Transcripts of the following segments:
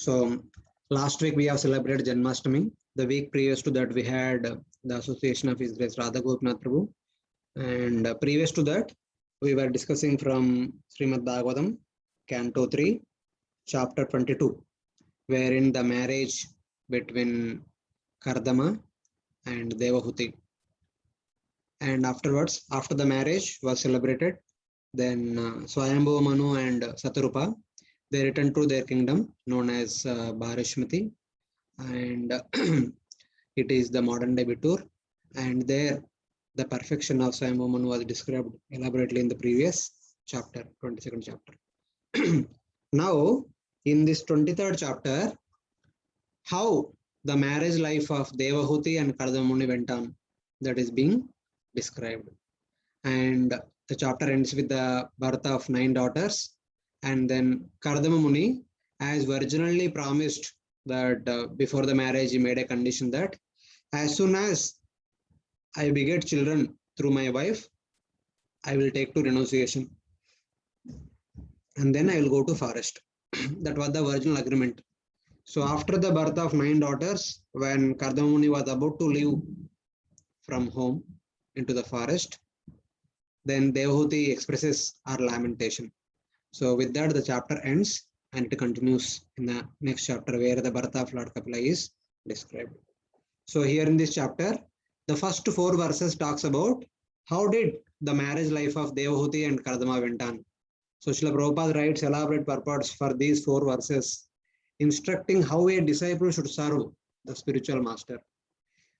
So last week we have celebrated Janmashtami. The week previous to that we had the association of His Grace Radha Gopinath Prabhu, and previous to that we were discussing from Srimad Bhagavatam, Canto 3, Chapter 22, wherein the marriage between Kardama and Devahuti. And afterwards, after the marriage was celebrated, then Swayambhu Manu and Satarupa, they returned to their kingdom known as Bharashmati, and it is the modern day Bittur. And there, the perfection of Swayambhu Manu was described elaborately in the previous chapter, 22nd chapter. Now, in this 23rd chapter, how the marriage life of Devahuti and Kardama Muni went on, that is being described. And the chapter ends with the birth of 9 daughters, and then Kardama Muni, as originally promised that before the marriage he made a condition that as soon as I beget children through my wife, I will take to renunciation and then I will go to forest. That was the original agreement. So after the birth of 9 daughters, when Kardama Muni was about to leave from home into the forest, then Devahuti expresses our lamentation. So with that, the chapter ends and it continues in the next chapter where the birth of Lord Kapila is described. So here in this chapter, the first 4 verses talks about how did the marriage life of Devahuti and Kardama went on. So Srila Prabhupada writes elaborate purports for these 4 verses, instructing how a disciple should serve the spiritual master.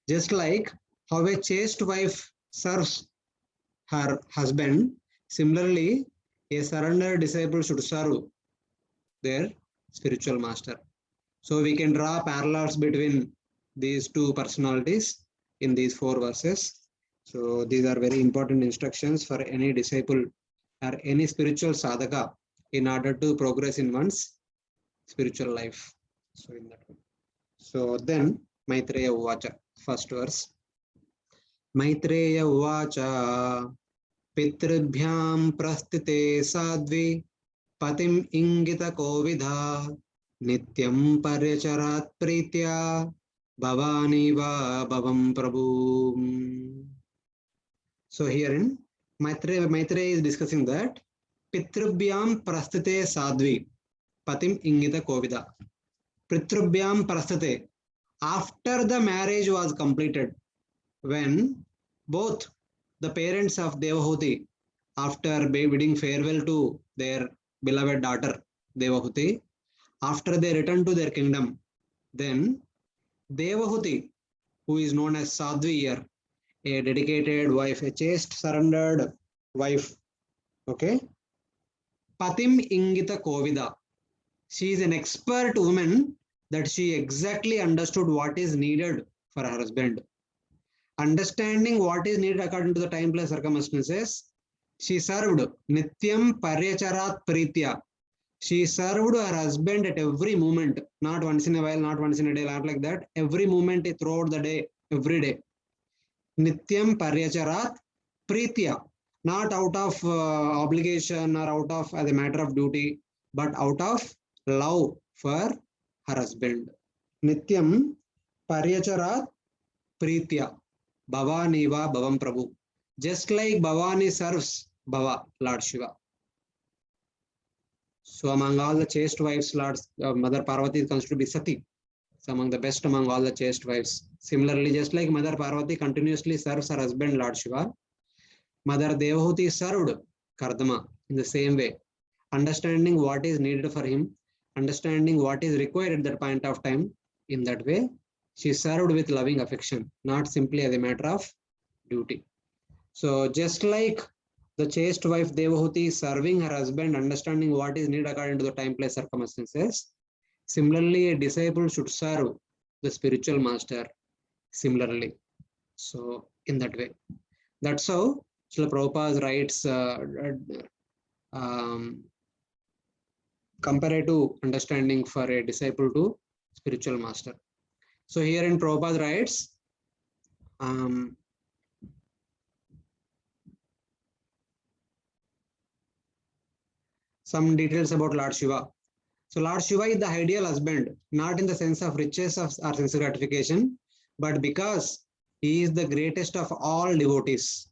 Just like how a chaste wife serves her husband, similarly, a surrendered disciple should serve their spiritual master. So we can draw parallels between these 2 personalities in these 4 verses. So these are very important instructions for any disciple or any spiritual sadhaka in order to progress in one's spiritual life. So in that way. So then Maitreya Uvacha, first verse. Maitreya Uvacha Pitribhyam prasthite sadvi patim ingita kovidha nityam paryacharat pritya bhavani va bhavam prabhu. So herein Maitreya is discussing that Pitribhyam prasthite sadvi patim ingita kovidha. Pitribhyam prasthite, after the marriage was completed, when both the parents of Devahuti, after bidding farewell to their beloved daughter Devahuti, after they return to their kingdom, then Devahuti, who is known as Sadhvi here, a dedicated wife, a chaste surrendered wife, okay, Patim Ingita Kovida, she is an expert woman that she exactly understood what is needed for her husband. Understanding what is needed according to the time, place, circumstances, she served Nityam Paryacharat Pritya. She served her husband at every moment, not once in a while, not once in a day, not like that. Every moment throughout the day, every day. Nityam Paryacharat Pritya, not out of obligation or out of as a matter of duty, but out of love for her husband. Nityam Paryacharat Pritya Bhavani va Bhavam Prabhu. Just like Bhavani serves Bhava, Lord Shiva. So among all the chaste wives, Lord Mother Parvati is considered to be Sati. So among the best among all the chaste wives. Similarly, just like Mother Parvati continuously serves her husband Lord Shiva, Mother Devahuti served Kardama in the same way, understanding what is needed for him, understanding what is required at that point of time. In that way, she served with loving affection, not simply as a matter of duty. So just like the chaste wife Devahuti serving her husband, understanding what is needed according to the time, place, circumstances, similarly a disciple should serve the spiritual master similarly. So in that way, that's how Srila Prabhupada writes comparative understanding for a disciple to spiritual master. So here in Prabhupada writes, some details about Lord Shiva. So Lord Shiva is the ideal husband, not in the sense of riches or sense gratification, but because he is the greatest of all devotees.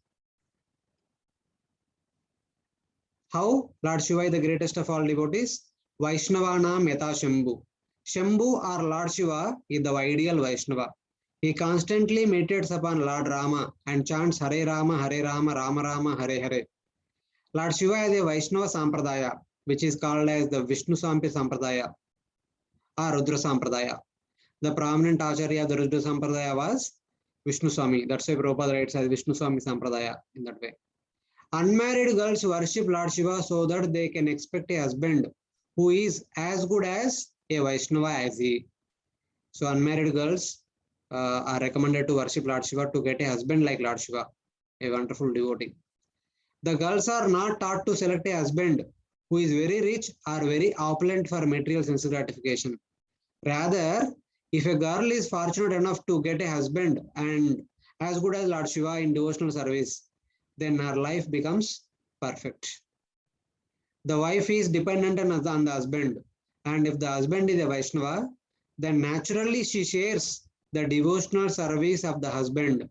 How Lord Shiva is the greatest of all devotees? Vaishnavanam yata Shambhu. Shambhu or Lord Shiva is the ideal Vaishnava. He constantly meditates upon Lord Rama and chants Hare Rama, Hare Rama, Rama Rama, Hare Hare. Lord Shiva is a Vaishnava Sampradaya, which is called as the Vishnu Sampi Sampradaya or Rudra Sampradaya. The prominent Acharya of the Rudra Sampradaya was Vishnu Swami. That's why Prabhupada writes as Vishnu Swami Sampradaya in that way. Unmarried girls worship Lord Shiva so that they can expect a husband who is as good as a Vaishnava as he. So unmarried girls are recommended to worship Lord Shiva to get a husband like Lord Shiva, a wonderful devotee. The girls are not taught to select a husband who is very rich or very opulent for material sense gratification. Rather, if a girl is fortunate enough to get a husband and as good as Lord Shiva in devotional service, then her life becomes perfect. The wife is dependent on the husband, and if the husband is a Vaishnava, then naturally she shares the devotional service of the husband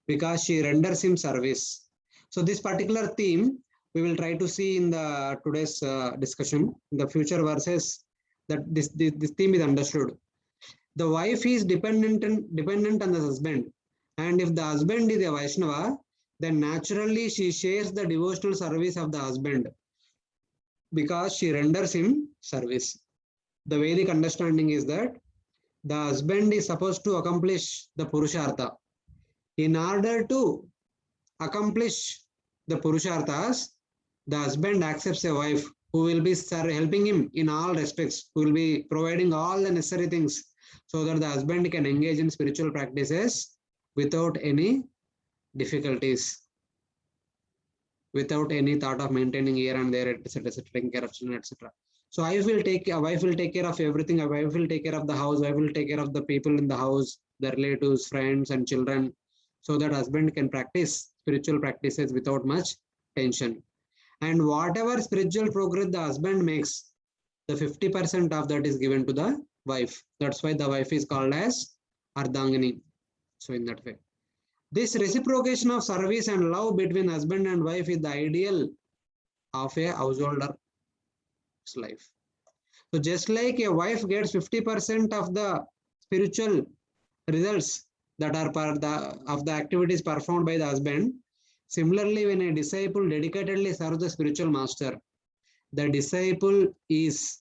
because she renders him service. So this particular theme we will try to see in the today's discussion. In the future verses, that this theme is understood. The wife is dependent on the husband, and if the husband is a Vaishnava, then naturally she shares the devotional service of the husband because she renders him service. The Vedic understanding is that the husband is supposed to accomplish the Purushartha. In order to accomplish the Purusharthas, the husband accepts a wife who will be helping him in all respects, who will be providing all the necessary things so that the husband can engage in spiritual practices without any difficulties, without any thought of maintaining here and there, etc., taking care of children, etc. So a wife will take care of everything. A wife will take care of the house. A wife will take care of the people in the house, the relatives, friends, and children, so that husband can practice spiritual practices without much tension. And whatever spiritual progress the husband makes, the 50% of that is given to the wife. That's why the wife is called as Ardhangini. So in that way, this reciprocation of service and love between husband and wife is the ideal of a householder's life. So just like a wife gets 50% of the spiritual results that are part of the activities performed by the husband, similarly, when a disciple dedicatedly serves the spiritual master, the disciple is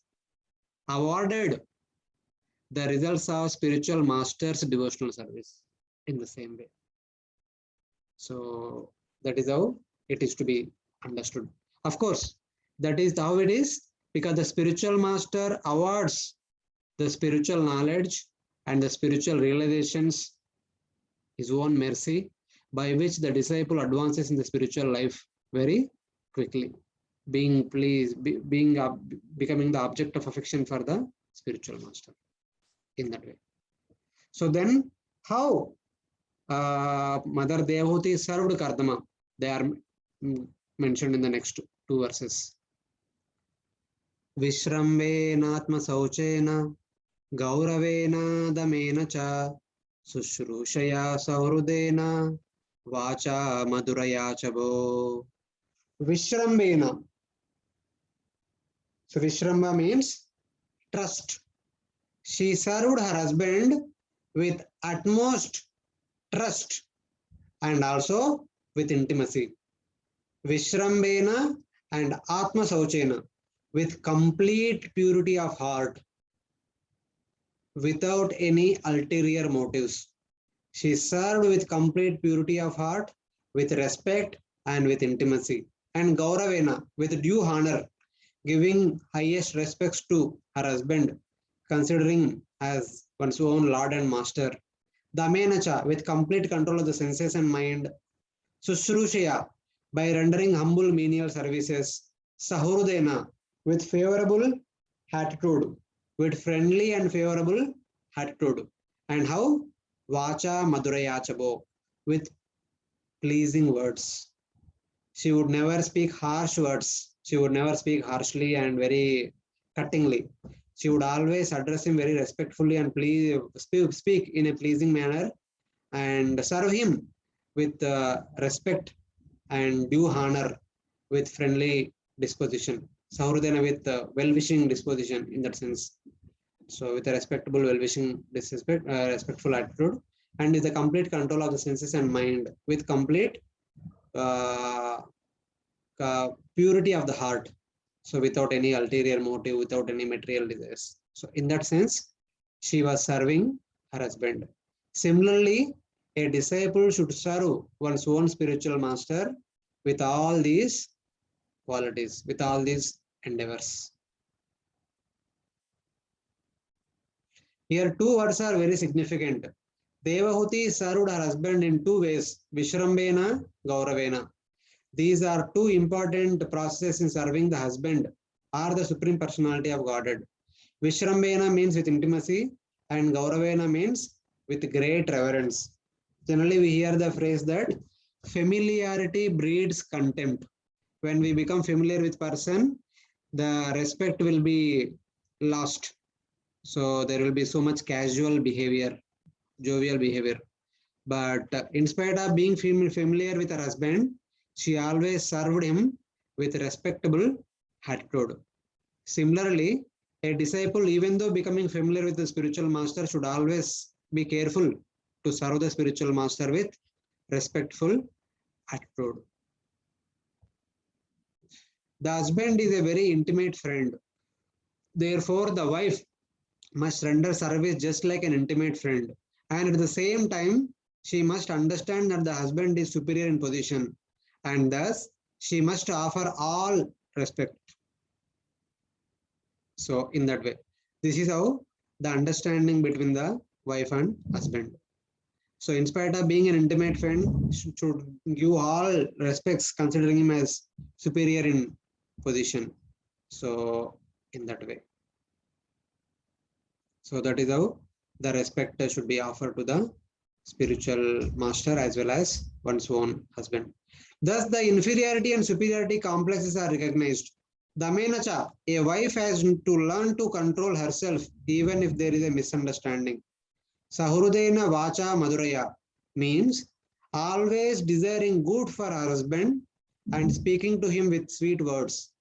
awarded the results of spiritual master's devotional service in the same way. So that is how it is to be understood. Of course, that is how it is, because the spiritual master awards the spiritual knowledge and the spiritual realizations, his own mercy, by which the disciple advances in the spiritual life very quickly, being pleased, becoming the object of affection for the spiritual master in that way. So then, how Mother Devahuti served Kardama? They are mentioned in the next two verses. Vishrambena Sauchena Gauravena Damena Cha Sushrushaya Saurudena Vacha Maduraya Chabo. Vishrambena. So Vishramba means trust. She served her husband with utmost trust and also with intimacy. Vishrambena and Atma Sauchena, with complete purity of heart, without any ulterior motives. She served with complete purity of heart, with respect and with intimacy. And Gauravena, with due honor, giving highest respects to her husband, considering as one's own lord and master. Damenacha, with complete control of the senses and mind. Sushrushaya, by rendering humble menial services. Sahurudena, with favorable attitude, with friendly and favorable attitude. And how? Vacha Madurayachabo, with pleasing words. She would never speak harsh words. She would never speak harshly and very cuttingly. She would always address him very respectfully and please speak in a pleasing manner and serve him with respect and due honor with friendly disposition. Sahrudena with well-wishing disposition in that sense. So with a respectable, well-wishing, respectful attitude, and with the complete control of the senses and mind, with complete uh, purity of the heart. So without any ulterior motive, without any material desires. So in that sense, she was serving her husband. Similarly, a disciple should serve one's own spiritual master with all these qualities, with all these endeavors. Here, two words are very significant. Devahuti served her husband in two ways, Vishrambena, Gauravena. These are two important processes in serving the husband or the Supreme Personality of Godhead. Vishrambena means with intimacy and Gauravena means with great reverence. Generally, we hear the phrase that familiarity breeds contempt. When we become familiar with person, the respect will be lost. So there will be so much casual behavior, jovial behavior. But in spite of being familiar with her husband, she always served him with respectable attitude. Similarly, a disciple, even though becoming familiar with the spiritual master, should always be careful to serve the spiritual master with respectful attitude. The husband is a very intimate friend. Therefore, the wife must render service just like an intimate friend. And at the same time, she must understand that the husband is superior in position, and thus she must offer all respect. So in that way, this is how the understanding between the wife and husband. So in spite of being an intimate friend, should give all respects considering him as superior in position. So in that way. So that is how the respect should be offered to the spiritual master as well as one's own husband. Thus, the inferiority and superiority complexes are recognized. Damenacha, a wife has to learn to control herself even if there is a misunderstanding. Sahrudena vacha maduraya means always desiring good for her husband and speaking to him with sweet words.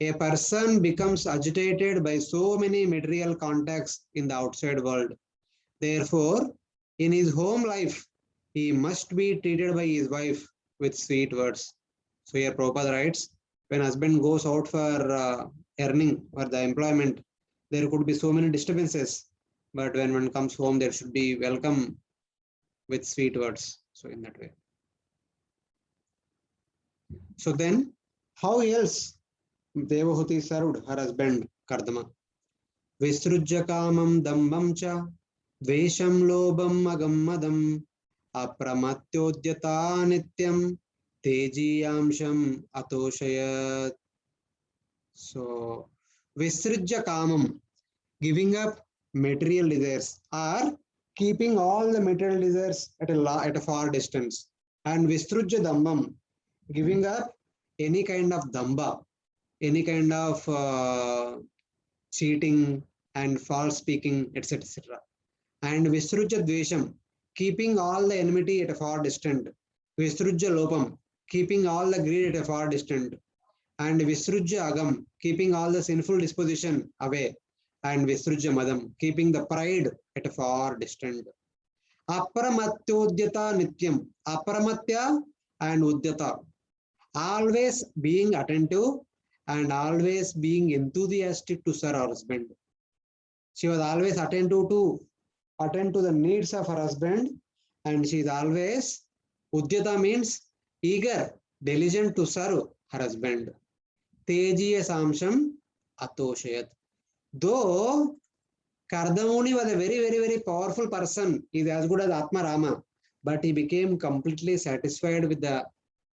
A person becomes agitated by so many material contacts in the outside world. Therefore, in his home life, he must be treated by his wife with sweet words. So here Prabhupada writes, when husband goes out for earning or the employment, there could be so many disturbances. But when one comes home, there should be welcome with sweet words. So in that way. So then, how else Devahuti served her husband Kardama? Visrujya kamam dambam cha dvesham lobam agammadam apramatyodhyata nityam tejiyamsham atoshayat. So Visrujya kamam, giving up material desires or keeping all the material desires at a far distance, and Visrujya dambam, giving up any kind of damba, any kind of cheating and false speaking, etc. etc. And Visrujya dvesham, keeping all the enmity at a far distant. Visrujya lopam, keeping all the greed at a far distant. And Visrujya agam, keeping all the sinful disposition away. And Visrujya madam, keeping the pride at a far distant. Apramatyodhyata nityam, apramatya and udyata, always being attentive and always being enthusiastic to serve her husband. She was always attentive to attend to the needs of her husband, and she is always, udyata means eager, diligent to serve her husband. Tejiya samsham atoshayat. Though Kardamuni was a very powerful person, he is as good as Atma Rama, but he became completely satisfied with the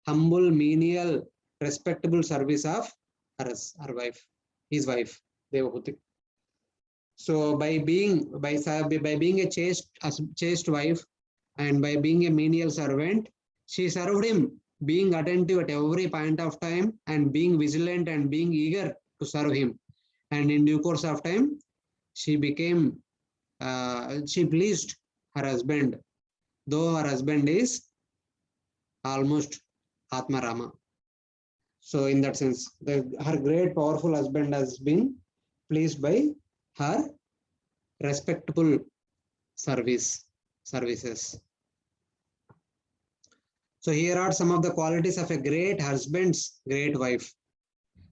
humble, menial, respectable service of her wife, his wife, Devahuti. So by being a chaste wife and by being a menial servant, she served him, being attentive at every point of time and being vigilant and being eager to serve him. And in due course of time, she became, she pleased her husband, though her husband is almost Atma Rama. So in that sense, her great powerful husband has been pleased by her respectable services. So here are some of the qualities of a great husband's great wife.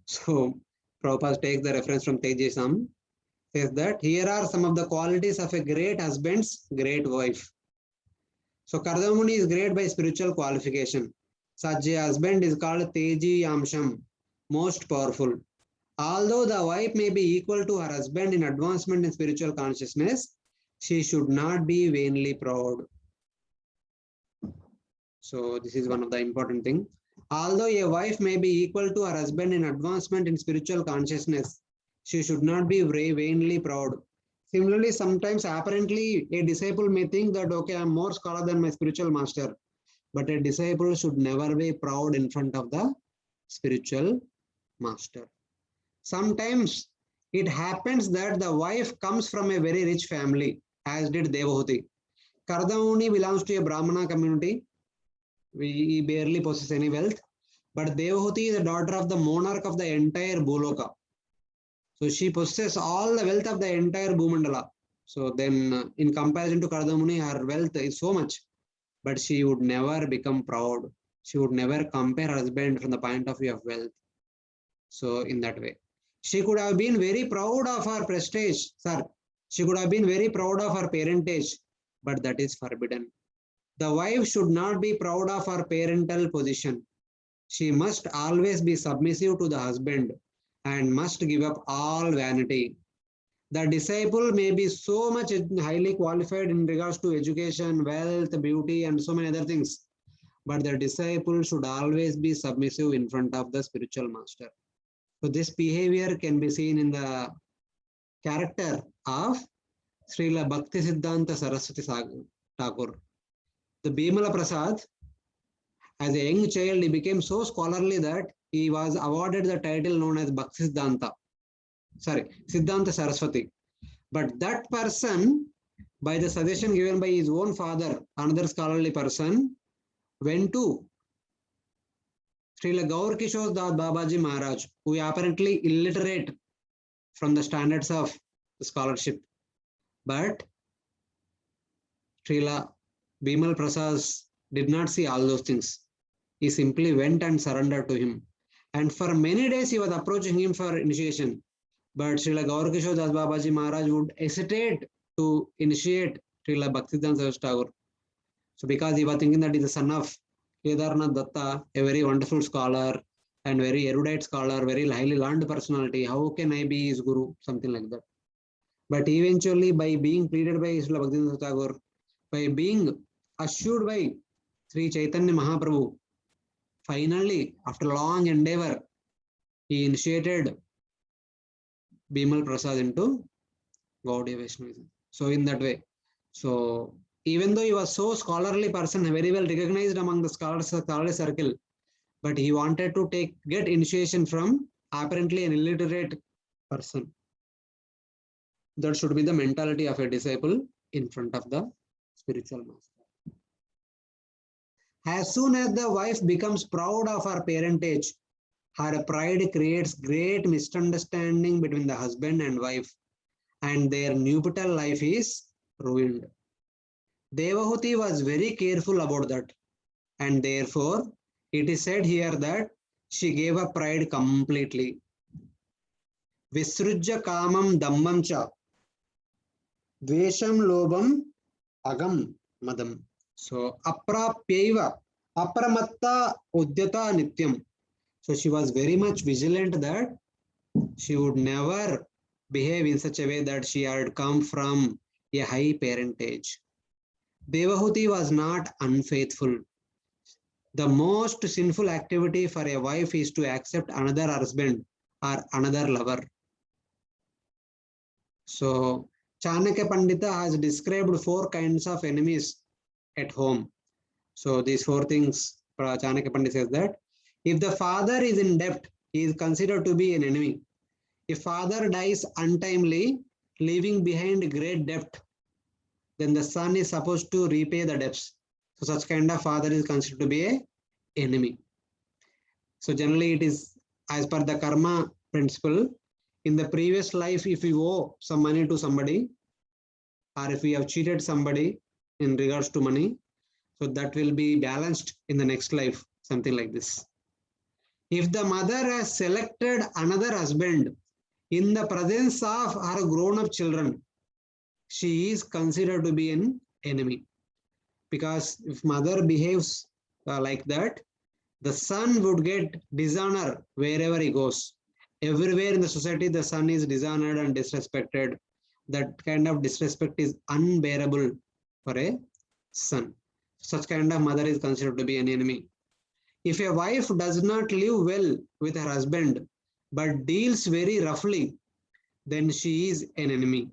So Prabhupada takes the reference from Tejasam, says that here are some of the qualities of a great husband's great wife. So Kardamuni is great by spiritual qualification. Such a husband is called Teji Yamsham, most powerful. Although the wife may be equal to her husband in advancement in spiritual consciousness, she should not be vainly proud. So this is one of the important things. Although a wife may be equal to her husband in advancement in spiritual consciousness, she should not be vainly proud. Similarly, sometimes apparently a disciple may think that, okay, I'm more scholar than my spiritual master. But a disciple should never be proud in front of the spiritual master. Sometimes it happens that the wife comes from a very rich family, as did Devahuti. Kardamuni belongs to a Brahmana community. He barely possesses any wealth. But Devahuti is the daughter of the monarch of the entire Bhuloka. So she possesses all the wealth of the entire Bhumandala. So then in comparison to Kardamuni, her wealth is so much. But she would never become proud. She would never compare her husband from the point of view of wealth. So in that way, she could have been very proud of her prestige, sir. She could have been very proud of her parentage, but that is forbidden. The wife should not be proud of her parental position. She must always be submissive to the husband and must give up all vanity. The disciple may be so much highly qualified in regards to education, wealth, beauty, and so many other things. But the disciple should always be submissive in front of the spiritual master. So this behavior can be seen in the character of Srila Bhakti Siddhanta Saraswati Thakur. The Bimala Prasad, as a young child, he became so scholarly that he was awarded the title known as Bhakti Siddhanta. Siddhanta Saraswati. But that person, by the suggestion given by his own father, another scholarly person, went to Srila Gaur Kishore Das Babaji Maharaj, who apparently illiterate from the standards of the scholarship. But Srila Bimal Prasad did not see all those things. He simply went and surrendered to him. And for many days he was approaching him for initiation. But Srila Gaur Kishore Das Babaji Maharaj would hesitate to initiate Srila Bhaktisiddhanta Saraswati Thakur. So because he was thinking that he is the son of Kedarnath Datta, a very wonderful scholar and very erudite scholar, very highly learned personality, how can I be his guru? Something like that. But eventually, by being pleaded by Srila Bhaktisiddhanta Thakur, by being assured by Sri Chaitanya Mahaprabhu, finally, after long endeavor, he initiated Bimal Prasad into Gaudiya Vaishnavism. So in that way, so even though he was so scholarly person, very well recognized among the scholarly circle, but he wanted to get initiation from apparently an illiterate person. That should be the mentality of a disciple in front of the spiritual master. As soon as the wife becomes proud of her parentage, her pride creates great misunderstanding between the husband and wife, and their nuptial life is ruined. Devahuti was very careful about that, and therefore it is said here that she gave up pride completely. Visrujya kamam dhammam cha dvesham lobam agam madam. So aprapyaiva apramatta udyata nityam. So she was very much vigilant that she would never behave in such a way that she had come from a high parentage. Devahuti was not unfaithful. The most sinful activity for a wife is to accept another husband or another lover. So Chanakya Pandita has described 4 kinds of enemies at home. So these 4 things, Chanakya Pandita says that if the father is in debt, he is considered to be an enemy. If father dies untimely, leaving behind great debt, then the son is supposed to repay the debts. So such kind of father is considered to be a enemy. So generally it is as per the karma principle. In the previous life, if we owe some money to somebody, or if we have cheated somebody in regards to money, so that will be balanced in the next life, something like this. If the mother has selected another husband in the presence of her grown-up children, she is considered to be an enemy. Because if mother behaves like that, the son would get dishonor wherever he goes. Everywhere in the society, the son is dishonored and disrespected. That kind of disrespect is unbearable for a son. Such kind of mother is considered to be an enemy. If a wife does not live well with her husband, but deals very roughly, then she is an enemy.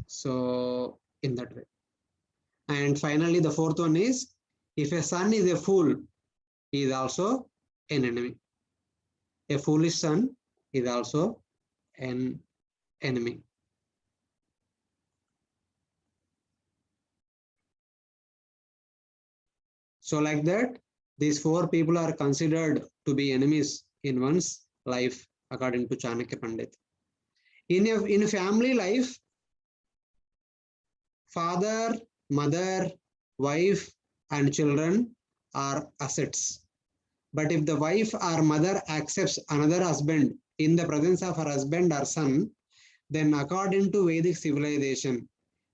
So, in that way. And finally, the fourth one is, if a son is a fool, he is also an enemy. A foolish son is also an enemy. So like that, these four people are considered to be enemies in one's life, according to Chanakya Pandit. In family life, father, mother, wife, and children are assets. But if the wife or mother accepts another husband in the presence of her husband or son, then according to Vedic civilization,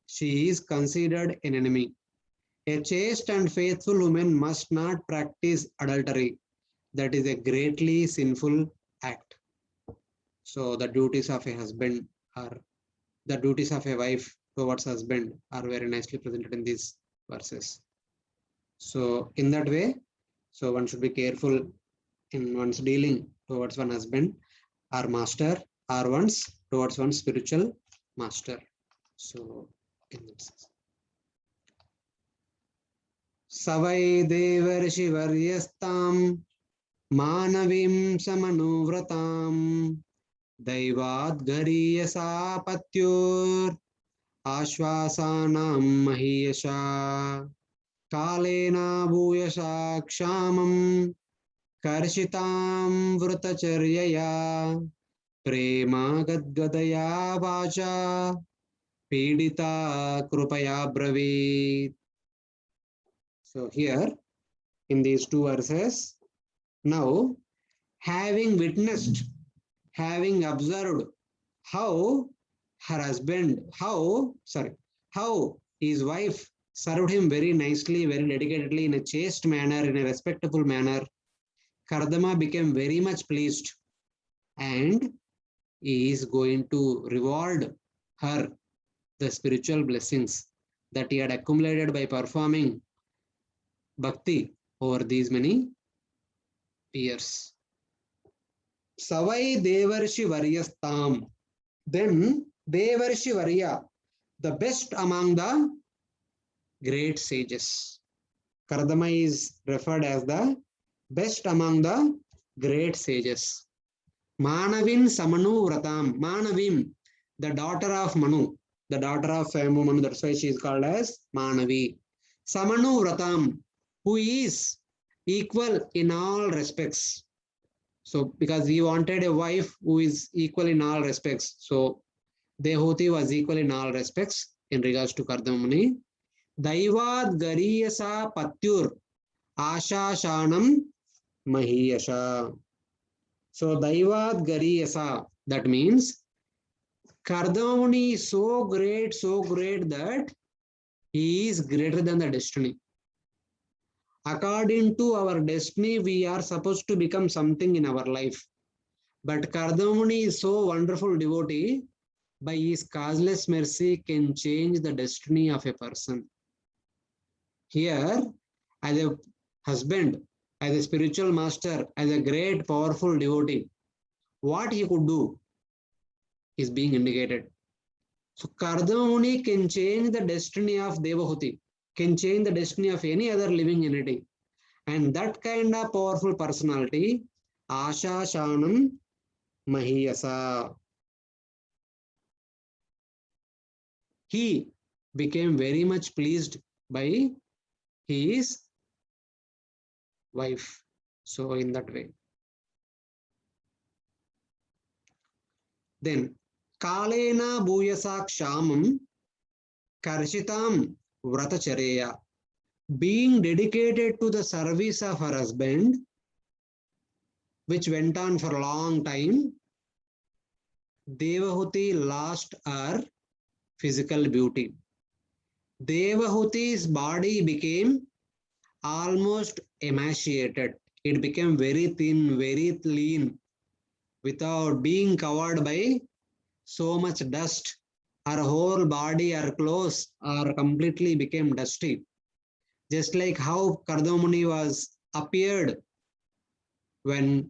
she is considered an enemy. A chaste and faithful woman must not practice adultery. That is a greatly sinful act. So the duties of a husband or the duties of a wife towards husband are very nicely presented in these verses. So in that way, so one should be careful in one's dealing towards one husband or master or towards one spiritual master. So in that sense. Savai devarshi varyastam manavim samanuvratam daivad gariyasa patyur ashvasanam mahiyasha kalena bhuyasha kshamam karshitam vratacharyaya prema gadgadaya vacha pidita krupaya bravit. So here in these two verses, now having witnessed, having observed how her husband, how his wife served him very nicely, very dedicatedly, in a chaste manner, in a respectful manner, Kardama became very much pleased and he is going to reward her the spiritual blessings that he had accumulated by performing bhakti over these many years. Savai Devarshi Varyastam. Then Devarshi Varya, the best among the great sages. Kardama is referred as the best among the great sages. Manavin Samanu Vratam. Manavim, the daughter of Manu, the daughter of Manu, that's why she is called as Manavi. Samanu Vratam, who is equal in all respects. So because he wanted a wife who is equal in all respects. So Dehuti was equal in all respects in regards to Kardama Muni. Daivad Gariyasa Patyur Asha Shanam Mahiyasha. So Daivad Gariyasa, that means Kardama Muni is so great that he is greater than the destiny. According to our destiny, we are supposed to become something in our life. But Kardama Muni is so wonderful devotee, by his causeless mercy can change the destiny of a person. Here, as a husband, as a spiritual master, as a great powerful devotee, what he could do is being indicated. So Kardama Muni can change the destiny of Devahuti, can change the destiny of any other living entity. And that kind of powerful personality, Asha Shanam Mahiyasa. he became very much pleased by his wife. So in that way. Then Kalena Bhuyasak Shamam Karshitam Vratachareya. Being dedicated to the service of her husband, which went on for a long time, Devahuti lost her physical beauty. Devahuti's body became almost emaciated. It became very thin, very lean, without being covered by so much dust. Her whole body, her clothes are completely became dusty. Just like how Kardamuni was appeared when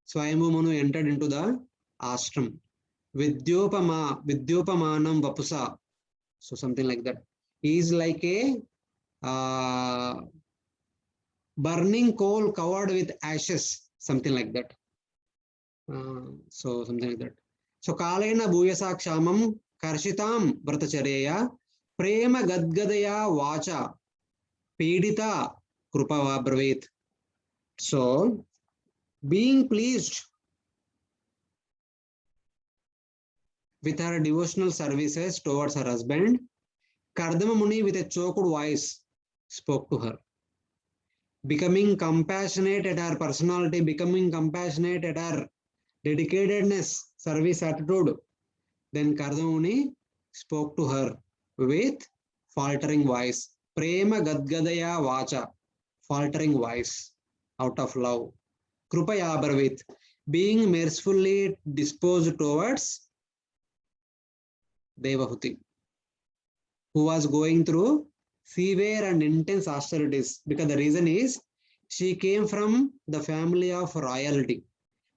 Swayambhu Manu entered into the ashram. Vidyopamanam Vapusa. So something like that. He is like a burning coal covered with ashes, something like that. So something like that. So Kalena Bhuyasak Shamam Karshitam Vratachareya Prema Gadgadaya Vacha Pidita Krupava Bravit. So being pleased with her devotional services towards her husband, Kardama Muni with a choked voice spoke to her. Becoming compassionate at her personality, becoming compassionate at her dedicatedness, service attitude, then Kardama Muni spoke to her with faltering voice. Prema Gadgadaya Vacha, faltering voice, out of love. Krupaya Bravit, being mercifully disposed towards Devahuti, who was going through severe and intense austerities, because the reason is she came from the family of royalty.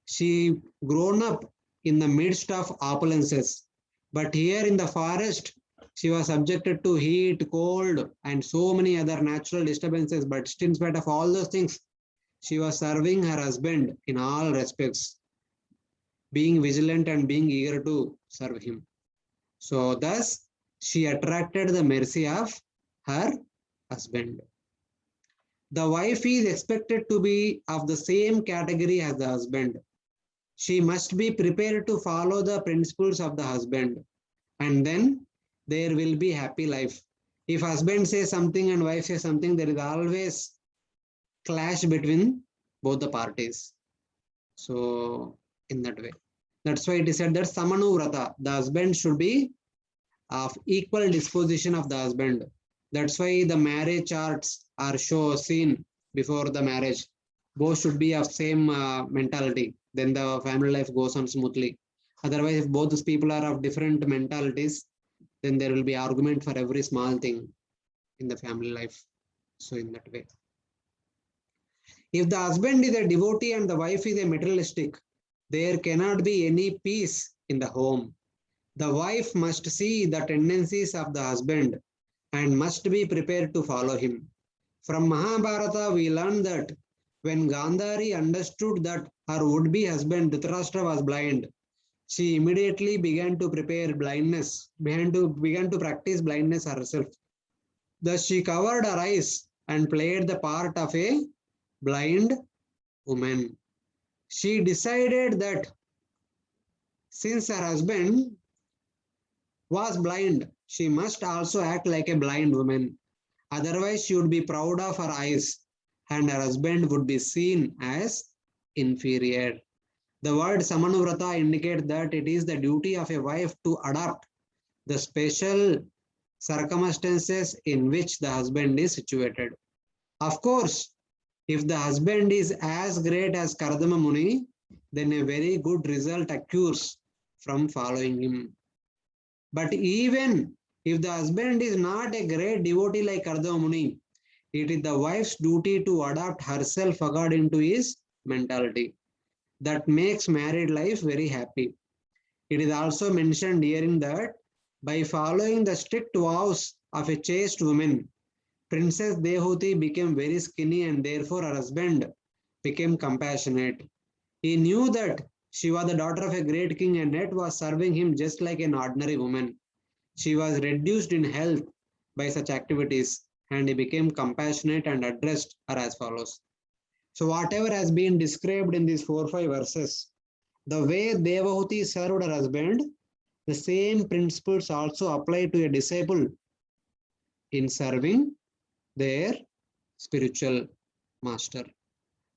She grown up in the midst of opulences, but here in the forest she was subjected to heat, cold, and so many other natural disturbances. But still, in spite of all those things, she was serving her husband in all respects, being vigilant and being eager to serve him. So thus she attracted the mercy of her husband. The wife is expected to be of the same category as the husband. She must be prepared to follow the principles of the husband, and then there will be happy life. If husband says something and wife says something, there is always clash between both the parties. So in that way, that's why it is said that Samanu Vrata, the husband should be of equal disposition of the husband. That's why the marriage charts are seen before the marriage. Both should be of same mentality. Then the family life goes on smoothly. Otherwise, if both these people are of different mentalities, then there will be argument for every small thing in the family life. So in that way. If the husband is a devotee and the wife is a materialistic, there cannot be any peace in the home. The wife must see the tendencies of the husband and must be prepared to follow him. From Mahabharata, we learn that when Gandhari understood that her would-be husband Dhritarashtra was blind, she immediately began to prepare blindness, began to practice blindness herself. Thus she covered her eyes and played the part of a blind woman. She decided that since her husband was blind, she must also act like a blind woman. Otherwise, she would be proud of her eyes and her husband would be seen as inferior. The word Samanuvrata indicates that it is the duty of a wife to adopt the special circumstances in which the husband is situated. Of course, if the husband is as great as Kardama Muni, then a very good result occurs from following him. But even if the husband is not a great devotee like Kardama Muni, it is the wife's duty to adapt herself according to his mentality. That makes married life very happy. It is also mentioned herein that by following the strict vows of a chaste woman, Princess Devahuti became very skinny and therefore her husband became compassionate. He knew that she was the daughter of a great king and yet was serving him just like an ordinary woman. She was reduced in health by such activities, and he became compassionate and addressed her as follows. So whatever has been described in these 4-5 verses, the way Devahuti served her husband, the same principles also apply to a disciple in serving their spiritual master.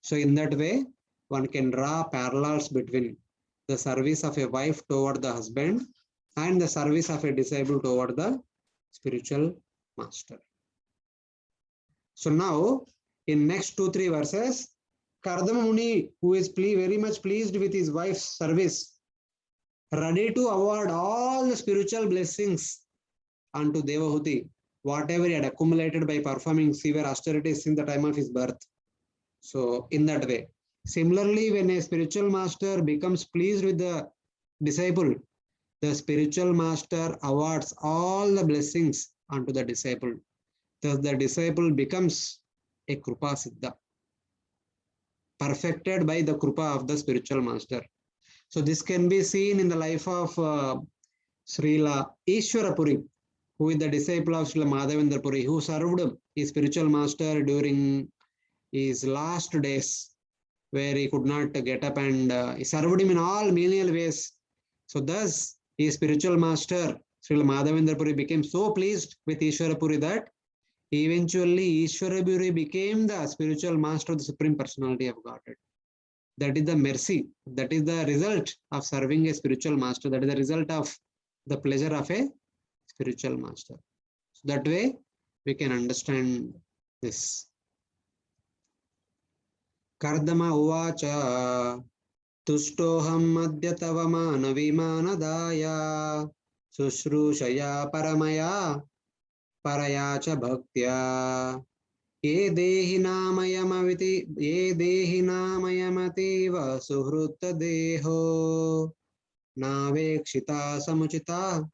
So in that way, one can draw parallels between the service of a wife toward the husband and the service of a disciple toward the spiritual master. So now, in next 2-3 verses, Kardama Muni, who is very much pleased with his wife's service, ready to award all the spiritual blessings unto Devahuti, whatever he had accumulated by performing severe austerities in the time of his birth. So in that way, similarly, when a spiritual master becomes pleased with the disciple, the spiritual master awards all the blessings unto the disciple. Thus the disciple becomes a Krupa Siddha, perfected by the Krupa of the spiritual master. So this can be seen in the life of Srila Ishwarapuri, who is the disciple of Srila Madhavendra Puri, who served his spiritual master during his last days, where he could not get up, and he served him in all menial ways. So thus his spiritual master, Srila Madhavendra Puri, became so pleased with Ishwarapuri that eventually Ishwarapuri became the spiritual master of the Supreme Personality of Godhead. That is the mercy, that is the result of serving a spiritual master, that is the result of the pleasure of a spiritual master. So that way we can understand this. Kardama uvacha tushtoham adya tava manavimanadaya sushrushaya paramaya paraya cha bhaktya ye dehi namayamativa suhrutta deho navekshita samuchita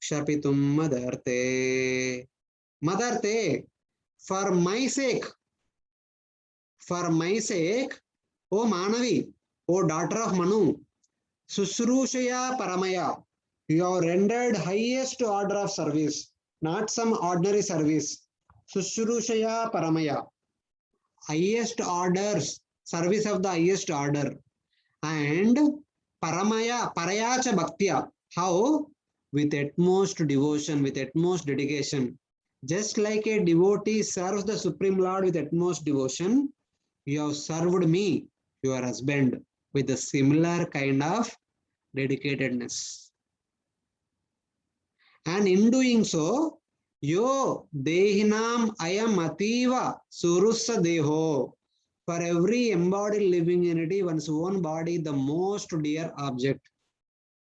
kshapitum madarte. Madarte, for my sake, O Manavi, O daughter of Manu, Susrushaya Paramaya, you have rendered highest order of service, not some ordinary service. Susrushaya Paramaya, highest orders, service of the highest order. And Paramaya, Parayacha Bhaktya, how? With utmost devotion, with utmost dedication. Just like a devotee serves the Supreme Lord with utmost devotion, you have served me, your husband, with a similar kind of dedicatedness. And in doing so, yo dehinam ayam ativa surusa deho. For every embodied living entity, one's own body, the most dear object.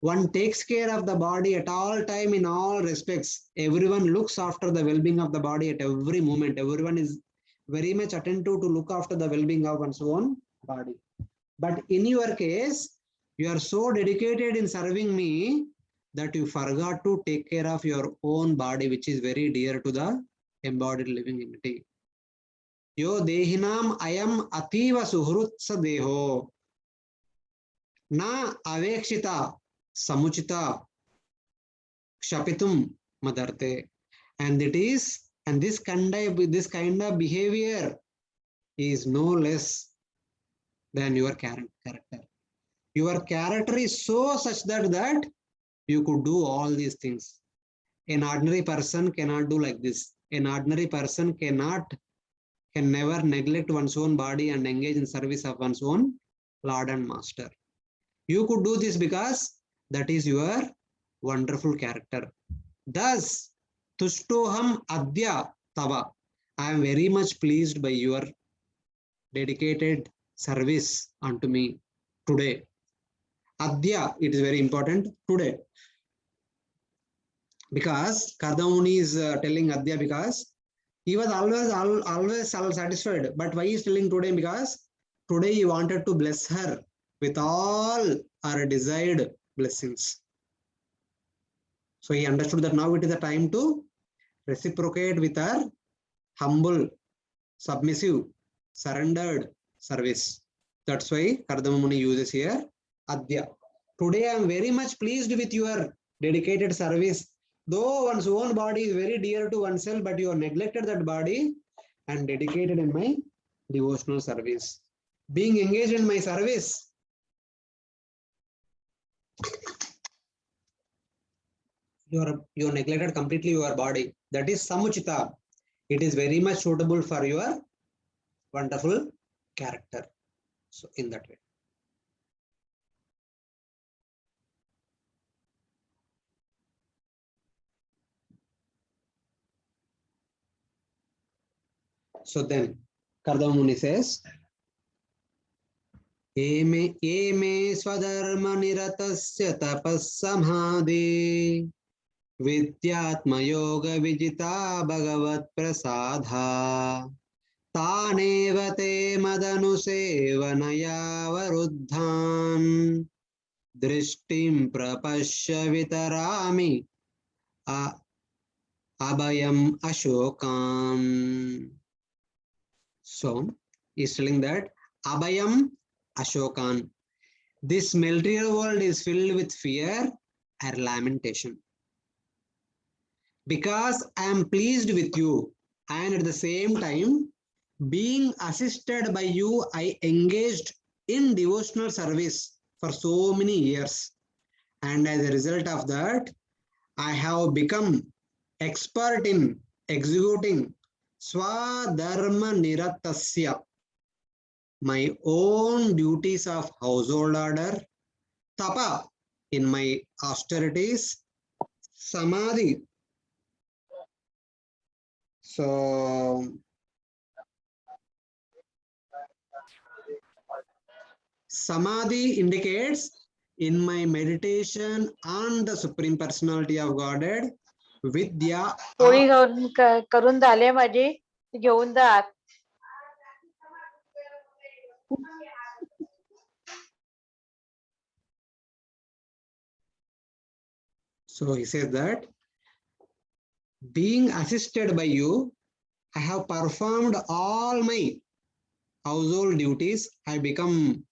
One takes care of the body at all time, in all respects. Everyone looks after the well-being of the body at every moment. Everyone is very much attentive to look after the well-being of one's own body. But in your case, you are so dedicated in serving me that you forgot to take care of your own body, which is very dear to the embodied living entity. Yo dehinam ayam ativa suhrutsa deho na avekshita samuchita kshapitum madarte. And this kind of behavior is no less than your character. Your character is so such that you could do all these things. An ordinary person cannot do like this. An ordinary person can never neglect one's own body and engage in service of one's own Lord and Master. You could do this because that is your wonderful character. Thus, tushtoham adya tava. I am very much pleased by your dedicated service unto me today. Adya, it is very important, today. Because Kardama Muni is telling Adya because he was always satisfied. But why he is telling today? Because today he wanted to bless her with all our desired blessings. So he understood that now it is the time to reciprocate with our humble, submissive, surrendered service. That's why Kardama Muni uses here Adya. Today I am very much pleased with your dedicated service Though one's own body is very dear to oneself, but you have neglected that body and dedicated in my devotional service. Being engaged in my service, you neglected completely your body. That is samuchita. It is very much suitable for your wonderful character. So in that way. So then Kardama Muni says, Eme swadharma niratasya tapassamadhi vidyatma yoga vijita bhagavat prasadha tanev te madanusevanaya varuddhan drishtim prapashya vitarami abhayam ashokam. So he's telling that abhayam ashokan. This material world is filled with fear and lamentation. Because I am pleased with you, and at the same time, being assisted by you, I engaged in devotional service for so many years. And as a result of that, I have become expert in executing Swadharma Niratasya, my own duties of household order, Tapa, in my austerities, Samadhi. So, Samadhi indicates in my meditation on the Supreme Personality of Godhead, Vidya. पोळी करून झाले माझी घेऊन जा आत. So he says that being assisted by you, I have performed all my household duties. I become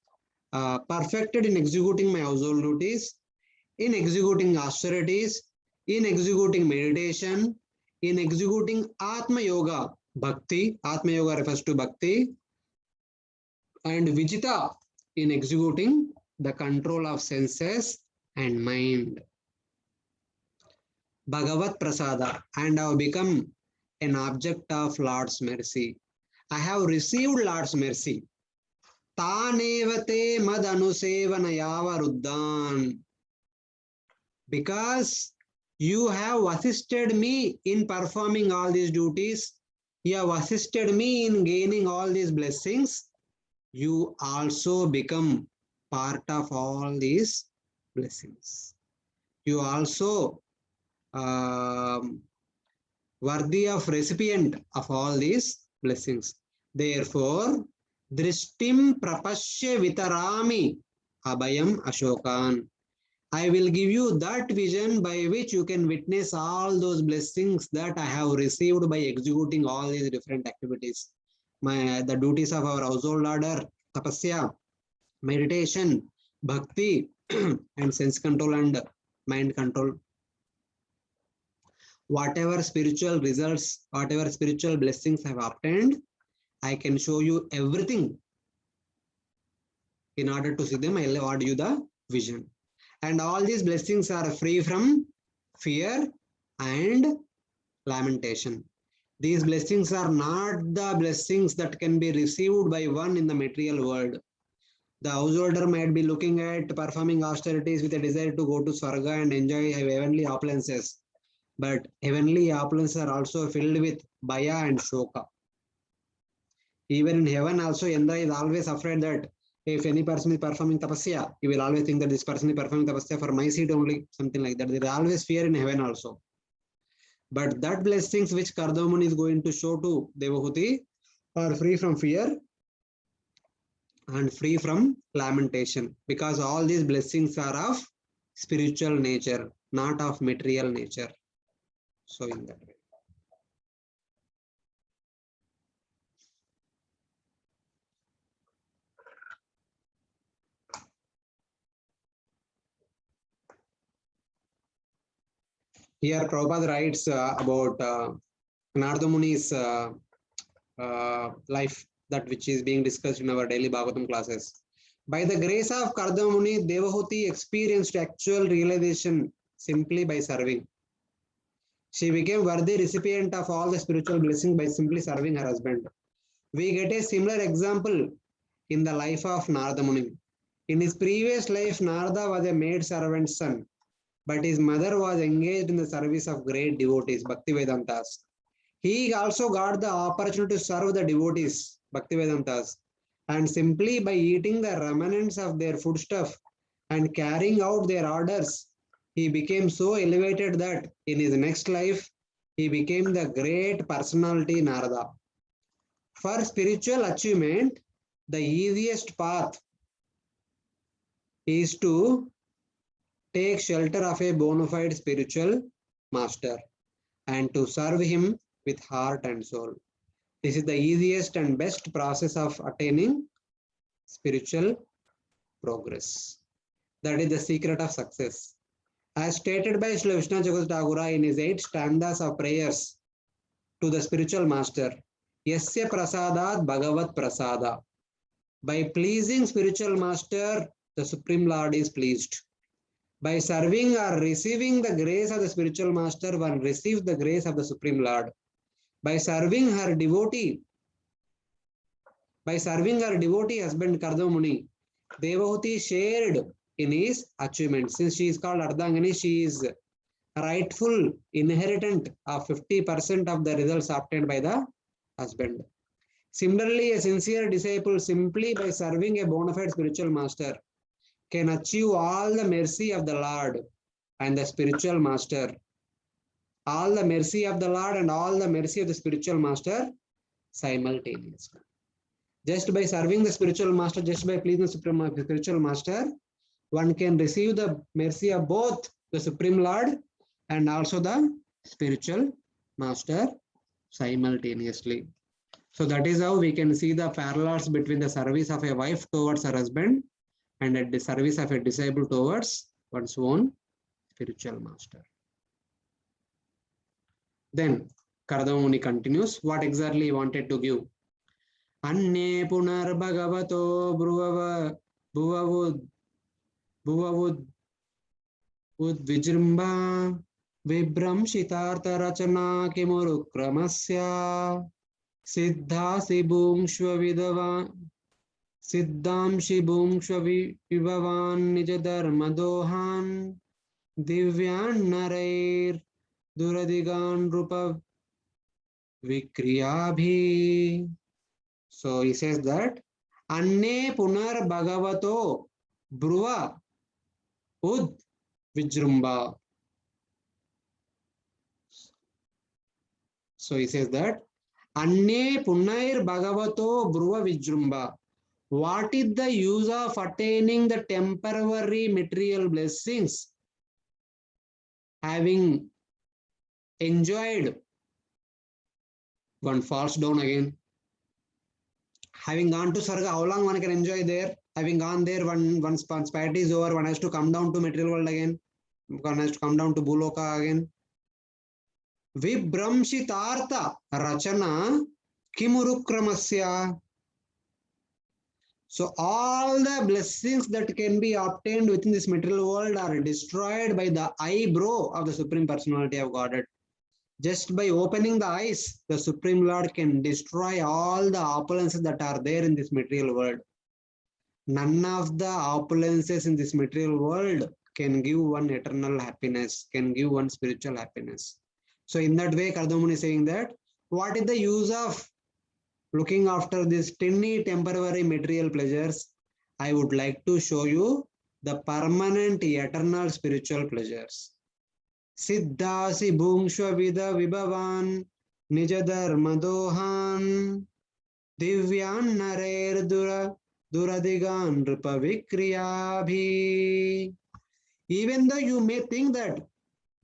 perfected in executing my household duties, in executing austerities, in executing meditation, in executing Atma Yoga, Bhakti. Atma Yoga refers to Bhakti. And Vijita, in executing the control of senses and mind. Bhagavat Prasada, and I have become an object of Lord's mercy. I have received Lord's mercy. Tanevate mad anusevanaya varuddhan. Because you have assisted me in performing all these duties, you have assisted me in gaining all these blessings, you also become part of all these blessings. You also worthy of recipient of all these blessings. Therefore, drishtim prapashya vitarami abhayam ashokan. I will give you that vision by which you can witness all those blessings that I have received by executing all these different activities. The duties of our household order, tapasya, meditation, bhakti, and sense control and mind control. Whatever spiritual results, whatever spiritual blessings I have obtained, I can show you everything. In order to see them, I will award you the vision. And all these blessings are free from fear and lamentation. These blessings are not the blessings that can be received by one in the material world. The householder might be looking at performing austerities with a desire to go to Swarga and enjoy heavenly opulences. But heavenly opulences are also filled with Bhaya and Shoka. Even in heaven also, Indra is always afraid that if any person is performing tapasya, he will always think that this person is performing tapasya for my seat only, something like that. There is always fear in heaven also. But that blessings which Kardama Muni is going to show to Devahuti are free from fear and free from lamentation, because all these blessings are of spiritual nature, not of material nature. So in that way. Here Prabhupada writes about Narada Muni's life, that which is being discussed in our daily Bhagavatam classes. By the grace of Narada Muni, Devahuti experienced actual realization simply by serving. She became worthy recipient of all the spiritual blessings by simply serving her husband. We get a similar example in the life of Narada Muni. In his previous life, Narada was a maid servant's son, but his mother was engaged in the service of great devotees, Bhaktivedantas. He also got the opportunity to serve the devotees, Bhaktivedantas, and simply by eating the remnants of their foodstuff and carrying out their orders, he became so elevated that in his next life, he became the great personality Narada. For spiritual achievement, the easiest path is to take shelter of a bona fide spiritual master and to serve him with heart and soul. This is the easiest and best process of attaining spiritual progress. That is the secret of success. As stated by Srila Vishnu Jagat Thakura in his 8 stanzas of prayers to the spiritual master, Yasya prasadat bhagavat prasada. By pleasing spiritual master, the Supreme Lord is pleased. By serving or receiving the grace of the spiritual master, one receives the grace of the Supreme Lord. By serving her devotee husband Kardama Muni, Devahuti shared in his achievement. Since she is called Ardhangani, she is rightful inheritant of 50% of the results obtained by the husband. Similarly, a sincere disciple, simply by serving a bona fide spiritual master, can achieve all the mercy of the Lord and the spiritual master. All the mercy of the Lord and all the mercy of the spiritual master simultaneously. Just by serving the spiritual master, just by pleasing the spiritual master, one can receive the mercy of both the Supreme Lord and also the spiritual master simultaneously. So that is how we can see the parallels between the service of a wife towards her husband and the service of a disciple towards one's own spiritual master. Then Kardama Muni continues what exactly he wanted to give. Anne punar bhagavato bhuvavud udvijrimba vibramshitartha rachana kimurukramasya siddhasi bhungshva vivavan nijadharmadohan divyan narair duradigan rupa vikriyabhi. So he says that Anne punar bhagavato bruva ud vijrumba. So he says that Anne punair bhagavato bruva vijrumba. What is the use of attaining the temporary material blessings, having enjoyed, one falls down again. Having gone to Sarga, how long one can enjoy there? Having gone there, once party is over, one has to come down to material world again. One has to come down to Buloka again. Vibramshitartha rachana kimurukramasya. So all the blessings that can be obtained within this material world are destroyed by the eyebrow of the Supreme Personality of Godhead. Just by opening the eyes, the Supreme Lord can destroy all the opulences that are there in this material world. None of the opulences in this material world can give one eternal happiness, can give one spiritual happiness. So in that way, Kardama Muni is saying that what is the use of looking after these tiny temporary material pleasures? I would like to show you the permanent eternal spiritual pleasures. Siddhasi bhungshva vivavan nijadharmadohan divyan narair duradigan rupavikriyabhi. Even though you may think that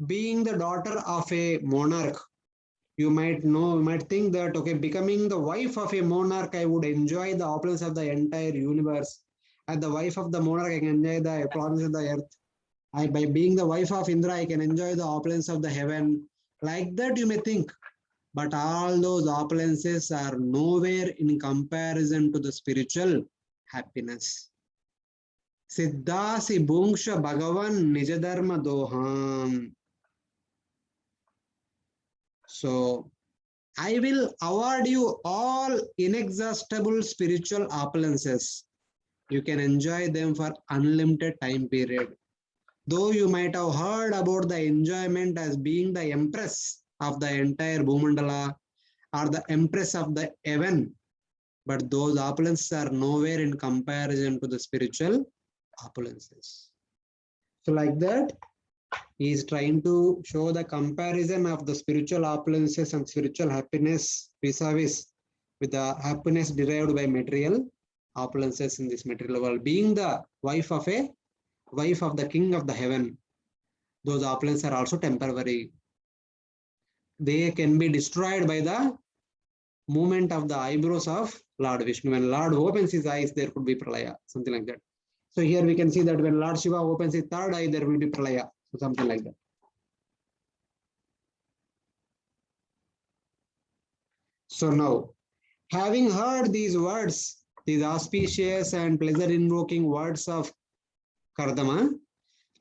being the daughter of a monarch, you might think that, okay, becoming the wife of a monarch, I would enjoy the opulence of the entire universe. As the wife of the monarch, I can enjoy the opulence of the earth. By being the wife of Indra, I can enjoy the opulence of the heaven. Like that you may think. But all those opulences are nowhere in comparison to the spiritual happiness. Siddhasi Bhungsha Bhagavan Nijadharma Doham. So, I will award you all inexhaustible spiritual opulences. You can enjoy them for unlimited time period. Though you might have heard about the enjoyment as being the empress of the entire Bhumandala or the empress of the heaven, but those opulences are nowhere in comparison to the spiritual opulences. So like that, he is trying to show the comparison of the spiritual opulences and spiritual happiness vis-a-vis with the happiness derived by material opulences in this material world. Being the wife of the king of the heaven, those opulences are also temporary. They can be destroyed by the movement of the eyebrows of Lord Vishnu. When Lord opens his eyes, there could be pralaya, something like that. So here we can see that when Lord Shiva opens his third eye, there will be pralaya, so something like that. So now, having heard these words, these auspicious and pleasure-invoking words of Kardama,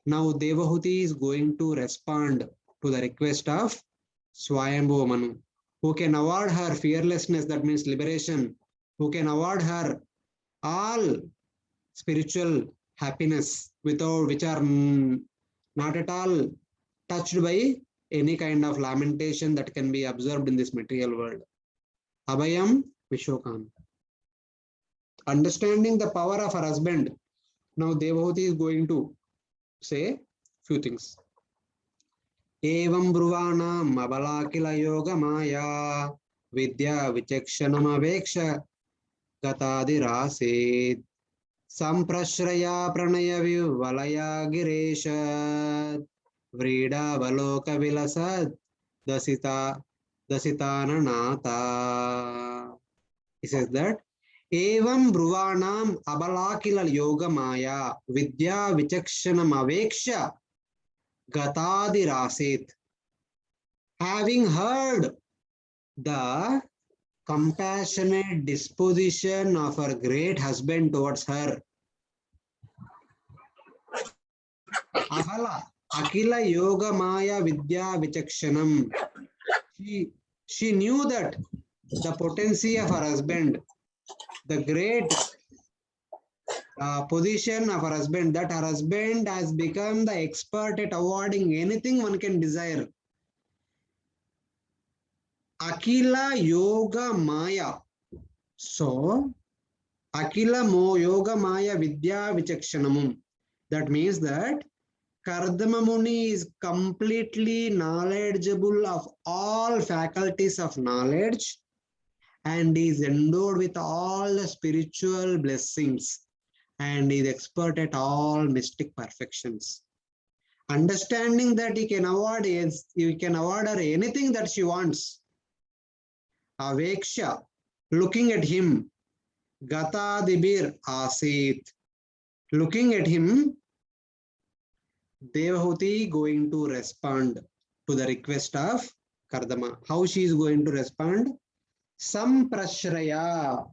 now Devahuti is going to respond to the request of Swayambhu Manu, who can award her fearlessness, that means liberation, who can award her all spiritual happiness without which are not at all touched by any kind of lamentation that can be observed in this material world. Abhayam Vishokan. Understanding the power of her husband, now Devahuti is going to say few things. Evam Bruvanam Abalakila Yoga Maya Vidya Vichakshanam Aveksha Gatadi Rasid Samprashraya Pranaya Vivalaya Giresha Vrida Valoka Vilasad Dasitana Nata. He says that Evam Bruvanam Abalakila Yoga Maya Vidya Vichakshanam Aveksha Gatadi Rasit. Having heard the compassionate disposition of her great husband towards her, Abala Akila Yoga Maya Vidya Vichakshanam. She knew that the potency of her husband, the great position of her husband, that her husband has become the expert at awarding anything one can desire. Akila Yoga Maya. So, Akila Yoga Maya Vidya Vichakshanamum. That means that Kardama Muni is completely knowledgeable of all faculties of knowledge and is endowed with all the spiritual blessings and is expert at all mystic perfections. Understanding that he can award her anything that she wants. Aveksha, looking at him, Gatadibir Asit, looking at him, Devahuti going to respond to the request of Kardama. How she is going to respond? Samprashraya,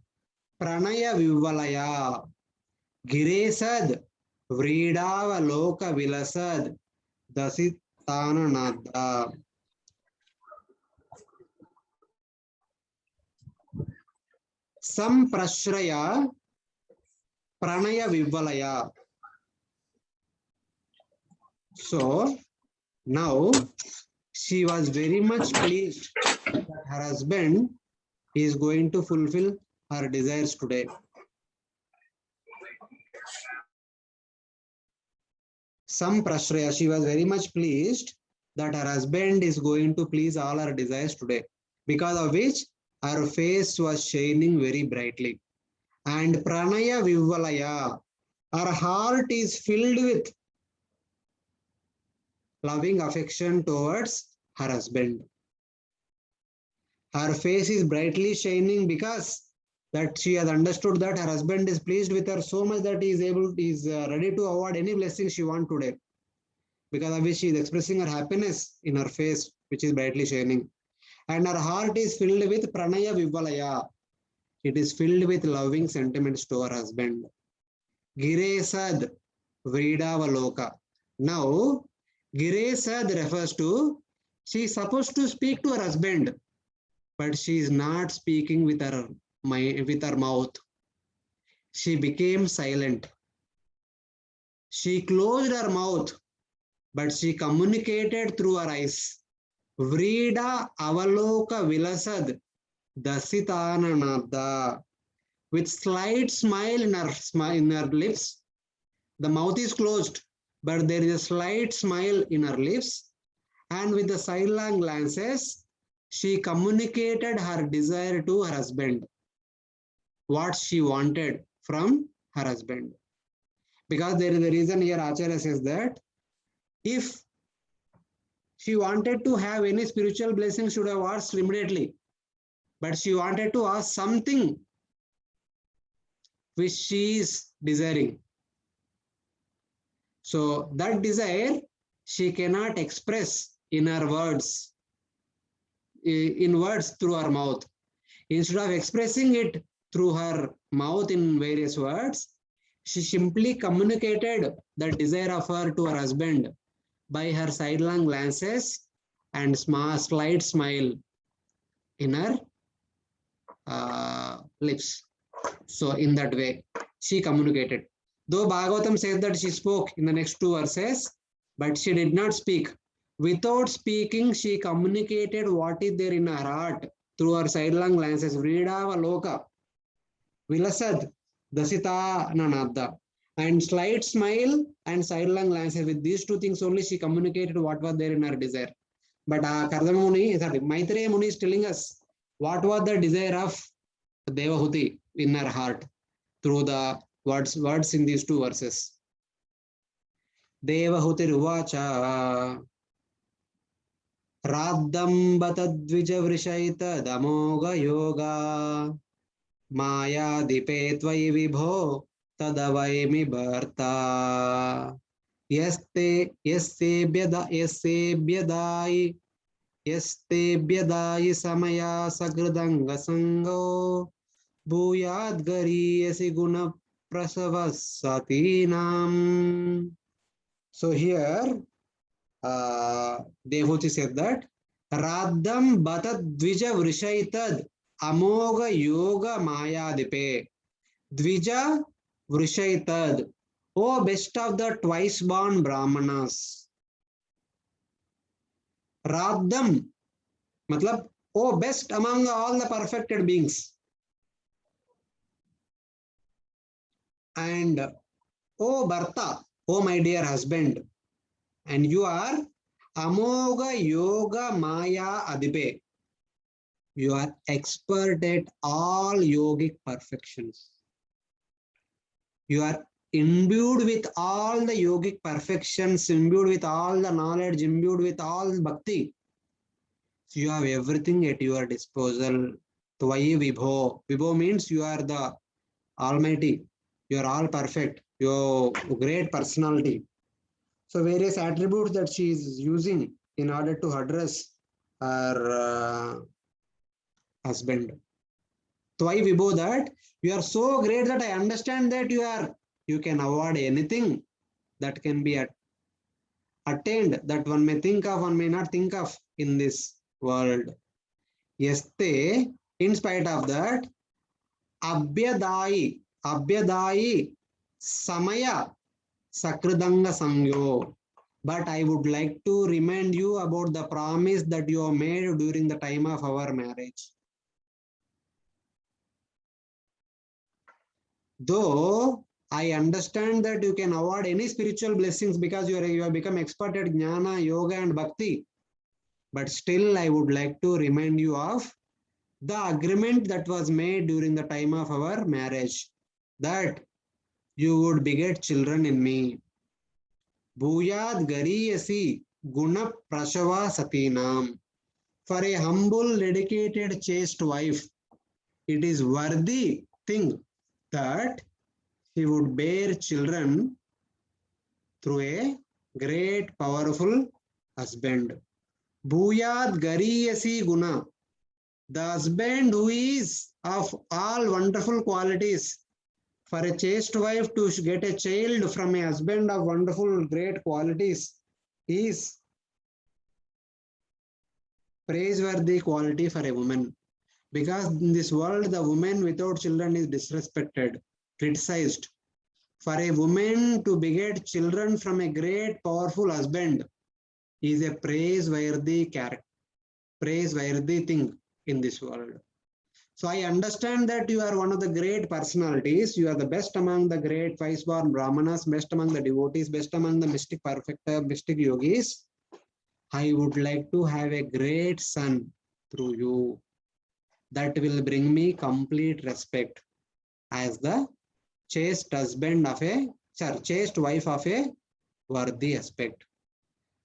Pranaya Vivalaya, Giresad, Vridava Loka Vilasad, Dasitana Nada. Samprashraya, Pranaya Vivalaya. So now she was very much pleased that her husband is going to fulfill her desires today. Samprashraya, she was very much pleased that her husband is going to please all her desires today, because of which her face was shining very brightly. And Pranaya Vivalaya, her heart is filled with loving affection towards her husband. Her face is brightly shining because that she has understood that her husband is pleased with her so much that he is ready to award any blessing she wants today. because of which she is expressing her happiness in her face, which is brightly shining. And her heart is filled with pranaya vivalaya. It is filled with loving sentiments to her husband. Giresad Vridavaloka. Now, Giresad refers to she is supposed to speak to her husband, but she is not speaking with her mouth. She became silent. She closed her mouth, but she communicated through her eyes. Vrida Avaloka Vilasad Dasitananada. With slight smile in her lips. The mouth is closed, but there is a slight smile in her lips. And with the sidelong glances, she communicated her desire to her husband. What she wanted from her husband. Because there is a reason here Acharya says that if she wanted to have any spiritual blessing, should have asked immediately. But she wanted to ask something which she is desiring. So that desire she cannot express in her words, in words through her mouth. Instead of expressing it through her mouth in various words, she simply communicated the desire of her to her husband by her sidelong glances and slight smile in her lips. So in that way, she communicated. Though Bhagavatam says that she spoke in the next two verses, but she did not speak. Without speaking, she communicated what is there in her heart through her sidelong glances. Vridava Loka, Vilasad, Dasita Nanada. And slight smile and sidelong glances. With these two things only, she communicated what was there in her desire. But Kardama Muni, Maitreya Muni is telling us what was the desire of Devahuti in her heart through the words in these two verses. Devahuti Ruvacha Radham Batadvija Vrishaita Damoga Yoga Maya Dipe Tvai Vibho Tadavaimi Bharta Yaste Byadai Samaya Sagradanga Sango Bhuyad Gariyasi Guna Prasavasatinam. So here Devahuti said that Radham Batad Dvija Vrishaitad Amoga Yoga Maya Dipe Dvija Vrishaitad. Oh, best of the twice born Brahmanas. Radham matlab, oh, best among all the perfected beings. And oh, Bharta, oh, my dear husband. And you are Amoga Yoga Maya Adipe. You are expert at all yogic perfections. You are imbued with all the yogic perfections, imbued with all the knowledge, imbued with all bhakti. So you have everything at your disposal. Tvai Vibho. Vibho means you are the Almighty. You are all perfect. You are great personality. So various attributes that she is using in order to address her husband. Tvai Vibho, that you are so great that I understand that you can avoid anything that can be attained, that one may think of, one may not think of in this world. Yeste, in spite of that, Abhyadai Samaya Sakridanga Sangyo. But I would like to remind you about the promise that you have made during the time of our marriage. Though I understand that you can award any spiritual blessings because you have become expert at Jnana, Yoga and Bhakti, but still I would like to remind you of the agreement that was made during the time of our marriage, that you would beget children in me. Bhuyad Gariyasi Guna Prashava Satinam. For a humble, dedicated, chaste wife, it is worthy thing that she would bear children through a great powerful husband. Bhuyat gariyasi guna, the husband who is of all wonderful qualities. For a chaste wife to get a child from a husband of wonderful great qualities is praiseworthy quality for a woman. Because in this world, the woman without children is disrespected, criticized. For a woman to beget children from a great powerful husband is a praiseworthy character, praiseworthy thing in this world. So I understand that you are one of the great personalities. You are the best among the great wise-born Brahmanas, best among the devotees, best among the mystic perfecter, mystic yogis. I would like to have a great son through you. That will bring me complete respect as the chaste husband of a, chaste wife of a worthy aspect.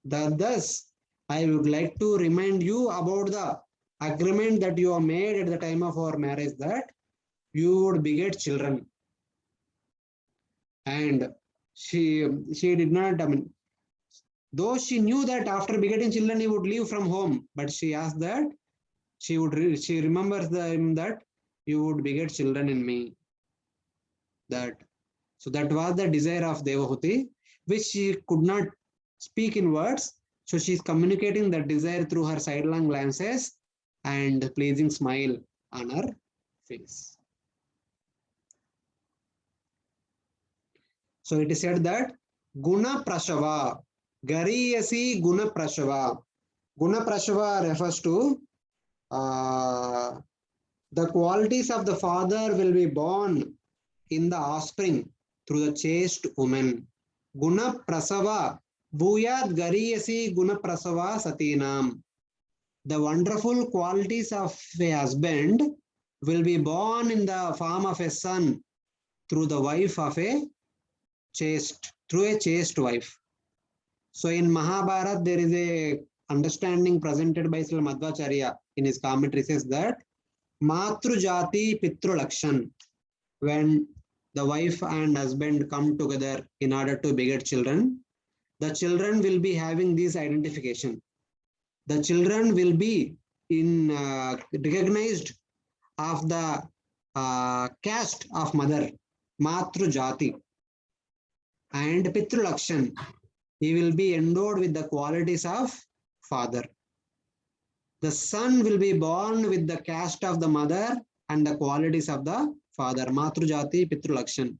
Thus, I would like to remind you about the agreement that you have made at the time of our marriage, that you would beget children. And she did not, though she knew that after begetting children he would leave from home, but she asked that she remembers that you would beget children in me. So that was the desire of Devahuti, which she could not speak in words. So she's communicating that desire through her sidelong glances and pleasing smile on her face. So it is said that Guna Prashava, Gariyasi Guna Prashava. Guna Prashava refers to the qualities of the father will be born in the offspring through the chaste woman. Guna Prasava, Bhuyat Gariyasi Guna Prasava Satinam. The wonderful qualities of a husband will be born in the form of a son through the wife of a chaste, through a chaste wife. So in Mahabharata, there is a understanding presented by Sri Madhvacharya in his commentary, says that Matru Jati Pitru Lakshan, when the wife and husband come together in order to beget children, the children will be having this identification. The children will be recognized of the caste of mother, Matru Jati, and Pitru Lakshan. He will be endowed with the qualities of father. The son will be born with the caste of the mother and the qualities of the father, Matru Jati, Pitru Lakshan.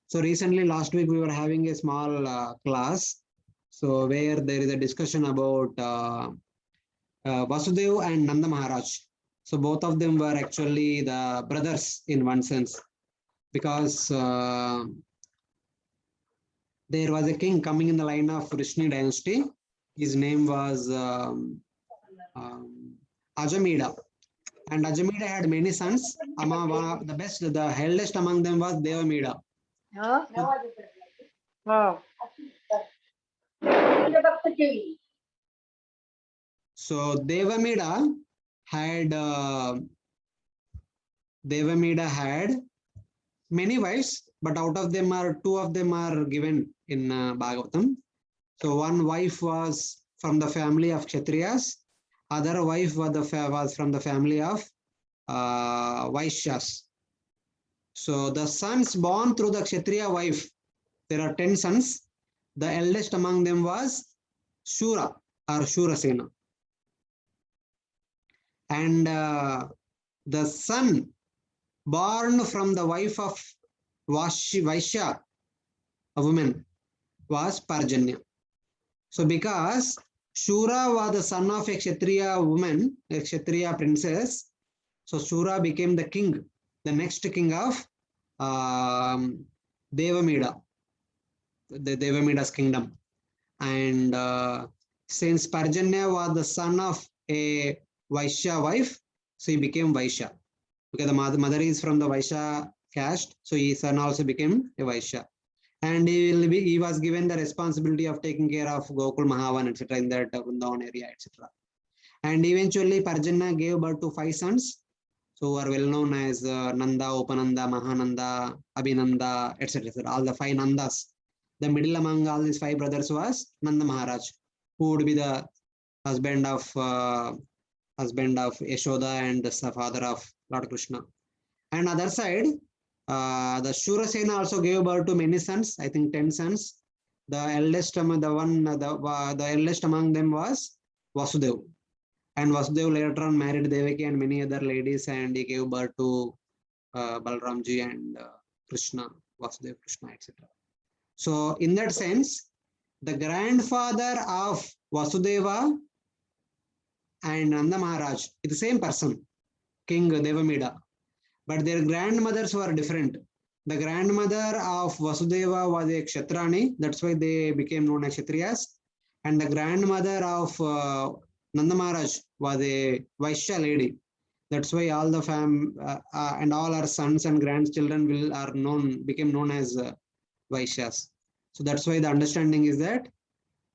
So recently, last week, we were having a small class, so where there is a discussion about Vasudev and Nanda Maharaj. So both of them were actually the brothers in one sense, because there was a king coming in the line of Vrishni dynasty. His name was Ajamida. And Ajamida had many sons. The best, the eldest among them was Devamida. So Devamida had many wives, but out of them two of them are given in Bhagavatam. So one wife was from the family of Kshatriyas, other wife was from the family of Vaishyas. So the sons born through the Kshatriya wife, there are 10 sons. The eldest among them was Shura or Shurasena. And the son born from the wife of Vaishya, a woman, was Parjanya. So because Shura was the son of a Kshatriya woman, a Kshatriya princess, so Shura became the king, the next king of Devamida, the Devamida's kingdom. And since Parjanya was the son of a Vaishya wife, so he became Vaishya. Because the mother is from the Vaishya caste, so his son also became a Vaishya. And he was given the responsibility of taking care of Gokul, Mahavan, etc. in that Vrindavan area, etc. And eventually Parjanya gave birth to 5 sons, who are well known as Nanda, Upananda, Mahananda, Abhinanda, etc. All the 5 Nandas. The middle among all these 5 brothers was Nanda Maharaj, who would be the husband of Yashoda and the father of Lord Krishna. And other side, the Shurasena also gave birth to many sons. I think 10 sons. The eldest among the eldest among them was Vasudev. And Vasudev later on married Devaki and many other ladies, and he gave birth to Balramji and Krishna, Vasudev, Krishna, etc. So in that sense, the grandfather of Vasudeva and Nanda Maharaj is the same person, King Devamida, but their grandmothers were different. The grandmother of Vasudeva was a Kshatrani, that's why they became known as Kshatriyas, and the grandmother of Nanda Maharaj was a Vaishya lady. That's why all the and all our sons and grandchildren became known as Vaishyas. So that's why the understanding is that,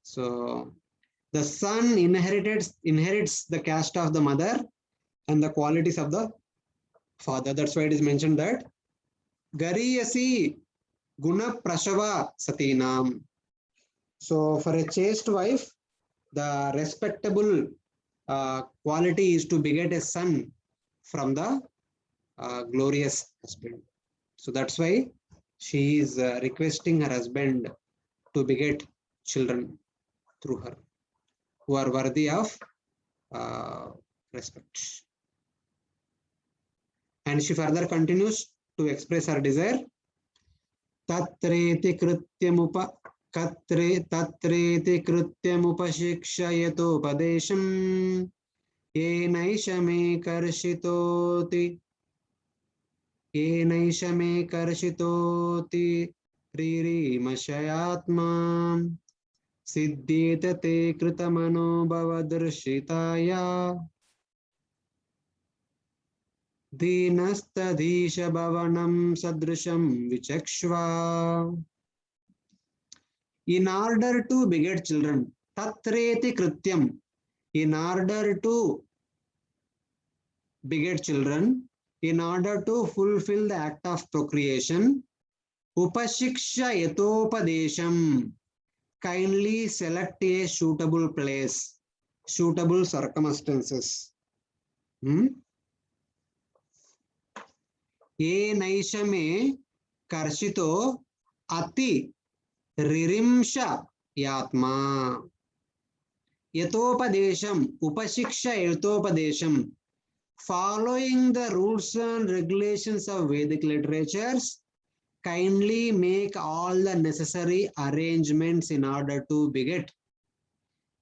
so the son inherits the caste of the mother and the qualities of the father. That's why it is mentioned that Gariyasi Guna Prashava Satinam. So for a chaste wife, the respectable quality is to beget a son from the glorious husband. So that's why she is requesting her husband to beget children through her who are worthy of respect. And she further continues to express her desire. Tatreti krytyamupashikshayatopadesham yenaisha me karshitoti ririmashayatma siddhita te kritamano bhavadrshitaya Dinastadisha Bhavanam Sadrisham Vichakshva. In order to beget children, Tatreti Krityam, in order to beget children, in order to fulfill the act of procreation, Upashiksha Yatopadesham, kindly select a suitable place, suitable circumstances. ये Nash में कर्षितो अति रिरिंश यात्मा यतोपदेशम उपशिक्ष यतोपदेशम following the rules and regulations of Vedic literatures, kindly make all the necessary arrangements in order to beget.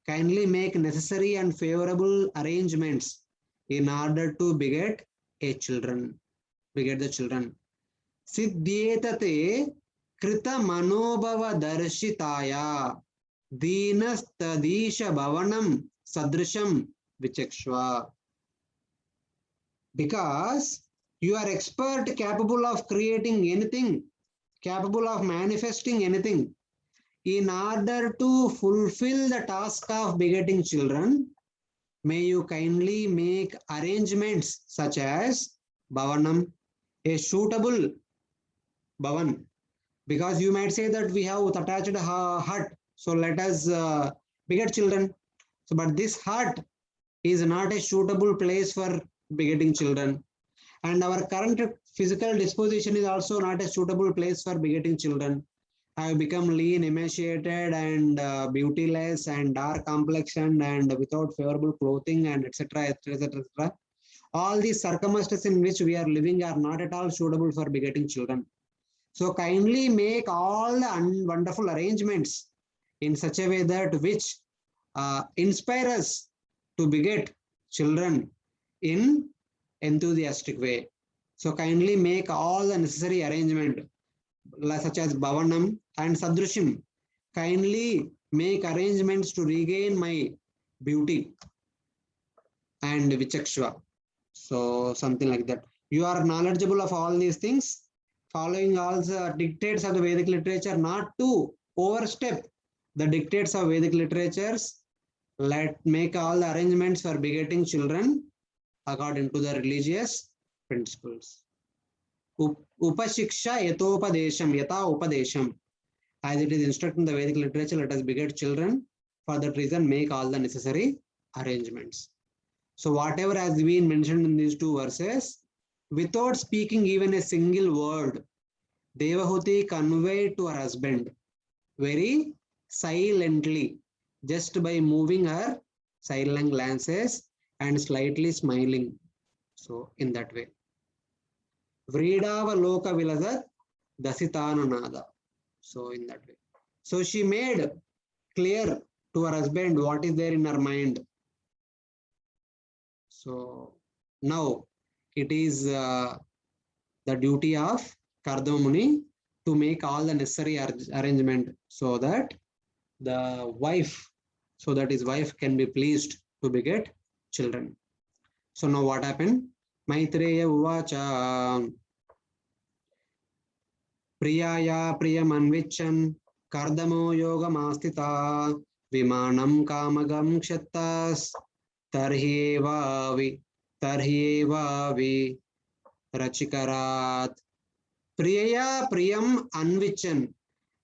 Kindly make necessary and favorable arrangements in order to beget a children. Beget the children. Siddhyetate krita manobhava darshitaya dinastadisha bhavanam sadrisham vichakshva. Because you are expert, capable of creating anything, capable of manifesting anything. In order to fulfill the task of begetting children, may you kindly make arrangements such as bhavanam, a suitable bhavan, because you might say that we have attached hut, so let us beget children. So, but this hut is not a suitable place for begetting children, and our current physical disposition is also not a suitable place for begetting children. I have become lean, emaciated, and beautyless, and dark complexion, and without favorable clothing, and etc., etc., etc. All these circumstances in which we are living are not at all suitable for begetting children. So kindly make all the wonderful arrangements in such a way that which inspire us to beget children in enthusiastic way. So kindly make all the necessary arrangement such as bhavanam and sadrishim. Kindly make arrangements to regain my beauty and vichakshva. So something like that. You are knowledgeable of all these things, following all the dictates of the Vedic literature, not to overstep the dictates of Vedic literatures. Make all the arrangements for begetting children according to the religious principles. Upashiksha yatopadesham, yata upadesham. As it is instructed in the Vedic literature, let us beget children. For that reason, make all the necessary arrangements. So whatever has been mentioned in these two verses, without speaking even a single word, Devahuti conveyed to her husband very silently, just by moving her silent glances and slightly smiling. So in that way. Vridava loka vilasat dasitananada. So in that way. So she made clear to her husband what is there in her mind. So now it is the duty of Kardama Muni to make all the necessary arrangement so that the wife, so that his wife can be pleased to beget children. So now what happened? Maitreya uvacha Priyaya priyamanvichan Kardamo yogamastita Vimanam kamagam kshattas Tarhyevavi Rachikarat. Priya Priyam Anvichan,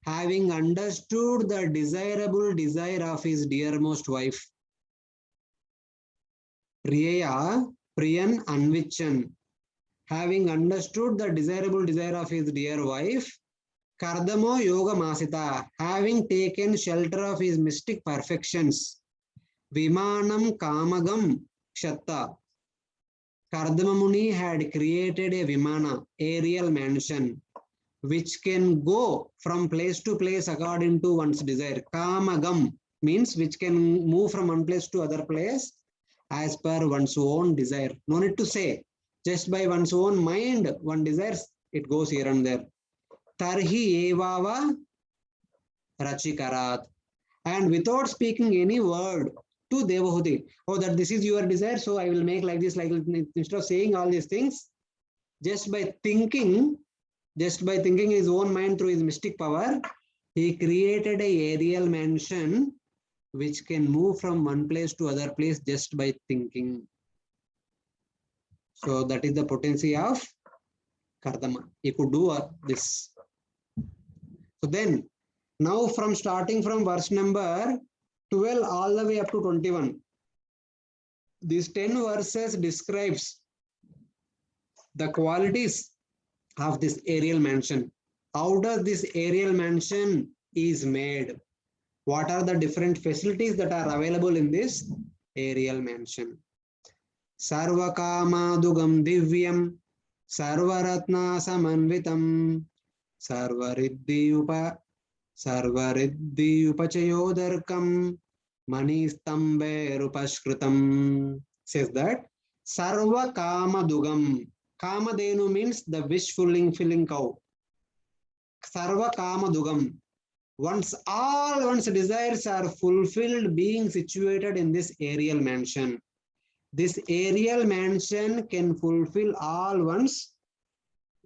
having understood the desirable desire of his dearmost wife. Priya Priyan Anvichan, having understood the desirable desire of his dear wife. Kardamo Yoga Masita, having taken shelter of his mystic perfections. Vimanam Kamagam Kshatta. Kardama Muni had created a Vimana, aerial mansion, which can go from place to place according to one's desire. Kamagam means which can move from one place to other place as per one's own desire. No need to say, just by one's own mind, one desires, it goes here and there. Tarhi evava rachikarat. And without speaking any word to Devahuti, oh, that this is your desire, so I will make like this, instead of saying all these things, just by thinking his own mind through his mystic power, he created a aerial mansion which can move from one place to other place just by thinking. So that is the potency of Kardama. He could do this. So then, now starting from verse number 12 all the way up to 21, these 10 verses describes the qualities of this aerial mansion. How does this aerial mansion is made? What are the different facilities that are available in this aerial mansion? Sarvakamadugam divyam sarvaratna samanvitam sarvariddi upachayodarkam manistambe rupashkritam. Says that Sarvakamadugam. Kamadenu means the wish filling cow. Sarvakamadugam. Once all one's desires are fulfilled, being situated in this aerial mansion. This aerial mansion can fulfill all one's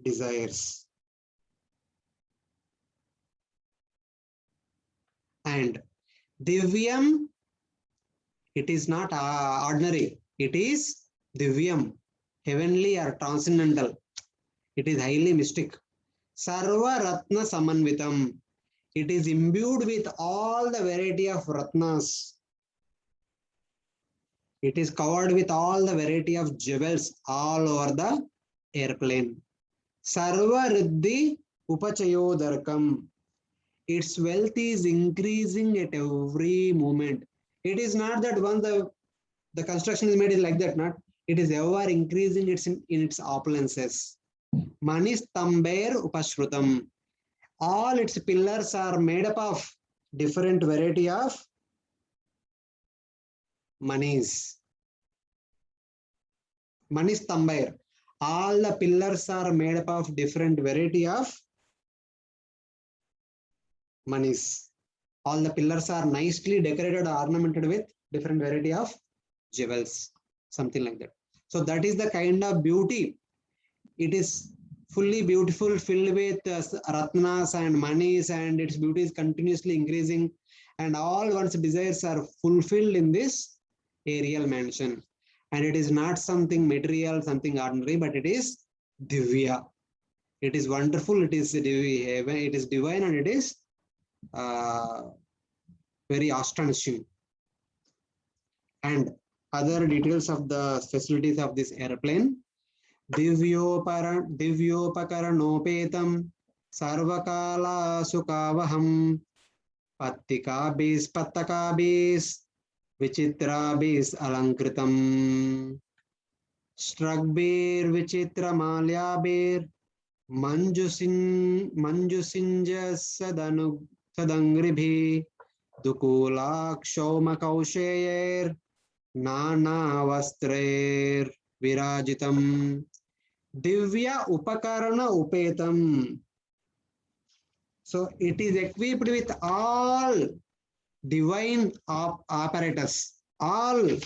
desires. And Divyam, it is not ordinary. It is Divyam, heavenly or transcendental. It is highly mystic. Sarva Ratna Samanvitam. It is imbued with all the variety of Ratnas. It is covered with all the variety of jewels all over the airplane. Sarva Riddhi Upachayodarkam. Its wealth is increasing at every moment. It is not that once the construction is made is like that, not. It is ever increasing in its opulences. Manis Tamber Upashrutam. All its pillars are made up of different variety of monies. Manis Tamber. All the pillars are made up of different variety of monies. All the pillars are nicely decorated or ornamented with different variety of jewels, something like that. So that is the kind of beauty. It is fully beautiful, filled with ratnas and monies, and its beauty is continuously increasing, and all one's desires are fulfilled in this aerial mansion. And it is not something material, something ordinary, but it is divya. It is wonderful, it is divine, and it is very astonishing. And other details of the facilities of this airplane. Divyopakaranopetam sarvakala sukavaham pattikabis pattakabis vichitrabis alankritam Strugbir vichitra malyabir manjusinja sadangribhi dukulakshoma kausheyer nana vastrer virajitam divya upakarana upetam. So it is equipped with all divine apparatus, all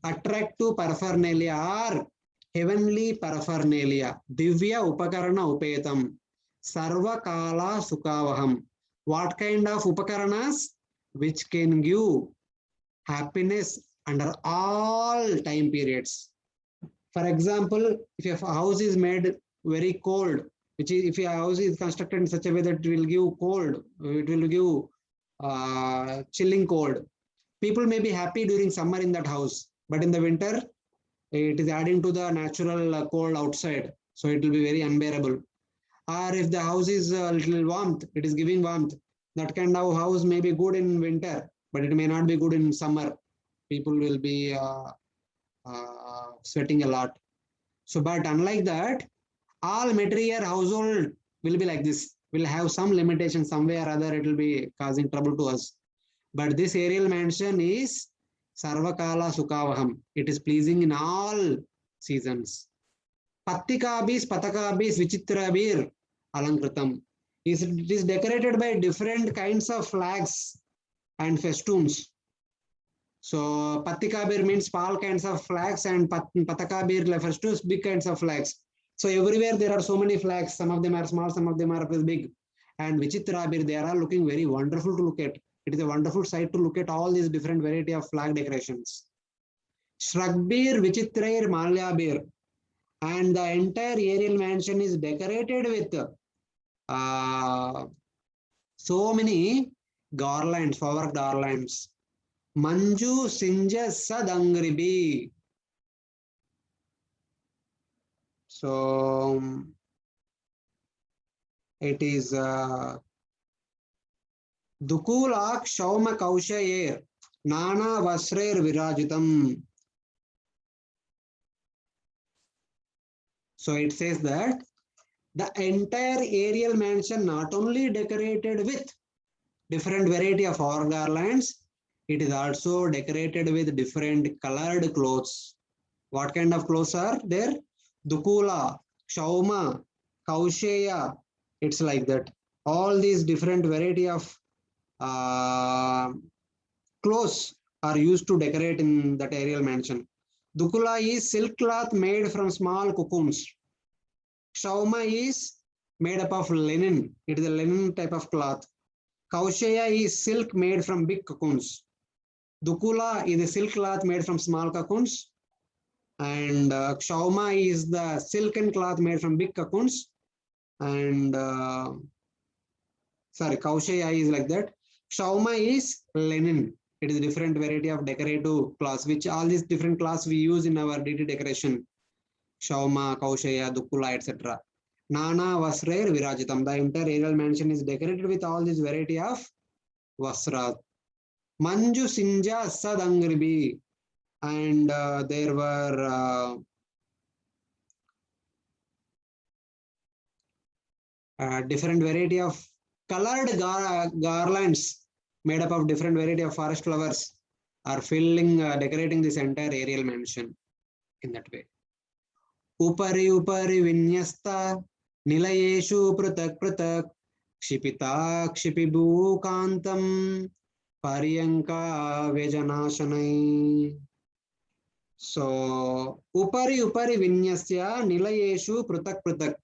attractive paraphernalia or heavenly paraphernalia. Divya upakarana upetam. Sarva kala sukavaham. What kind of upakaranas? Which can give happiness under all time periods. For example, if your house is made very cold, which is if your house is constructed in such a way that it will give cold, it will give chilling cold. People may be happy during summer in that house, but in the winter, it is adding to the natural cold outside. So it will be very unbearable. Or if the house is a little warmth, it is giving warmth. That kind of house may be good in winter, but it may not be good in summer. People will be sweating a lot. So, but unlike that, all material household will be like this. Will have some limitation somewhere or other. It will be causing trouble to us. But this aerial mansion is Sarvakala Sukavaham. It is pleasing in all seasons. Pattikabis, Patakabis, Vichitrabir, Alankritam. It is decorated by different kinds of flags and festoons. So Pattikabir means all kinds of flags and Patakabir refers to big kinds of flags. So everywhere there are so many flags. Some of them are small, some of them are big. And Vichitrabir, they are all looking very wonderful to look at. It is a wonderful sight to look at all these different variety of flag decorations. Shragbir, Vichitrair, Malyabir. And the entire aerial mansion is decorated with so many garlands, flower garlands. Manju Sinja Sadangribi. So it is Dukulak Shauma Kaushayer Nana Vasrer Virajitam. So it says that the entire aerial mansion not only decorated with different variety of flower garlands, it is also decorated with different colored clothes. What kind of clothes are there? Dukula, Shauma, Kausheya. It's like that. All these different variety of clothes are used to decorate in that aerial mansion. Dukula is silk cloth made from small cocoons. Shauma is made up of linen. It is a linen type of cloth. Kausheya is silk made from big cocoons. Dukula is a silk cloth made from small cocoons. And Shauma is the silken cloth made from big cocoons. And Kausheya is like that. Shauma is linen. It is a different variety of decorative cloths, which all these different cloths we use in our daily decoration. Shauma, Kausheya, Dukula, etc. Nana Vasrer Virajitam. The entire aerial mansion is decorated with all these variety of Vasra. Manju Sinja Sadangribi. And there were different variety of colored garlands made up of different variety of forest flowers are filling, decorating this entire aerial mansion in that way. Upari upari vinyasta nilayeshu pratak pratak kshipita kshipibu kantam paryanka vejanashanai. So upari upari vinyasya nilayeshu pratak pratak.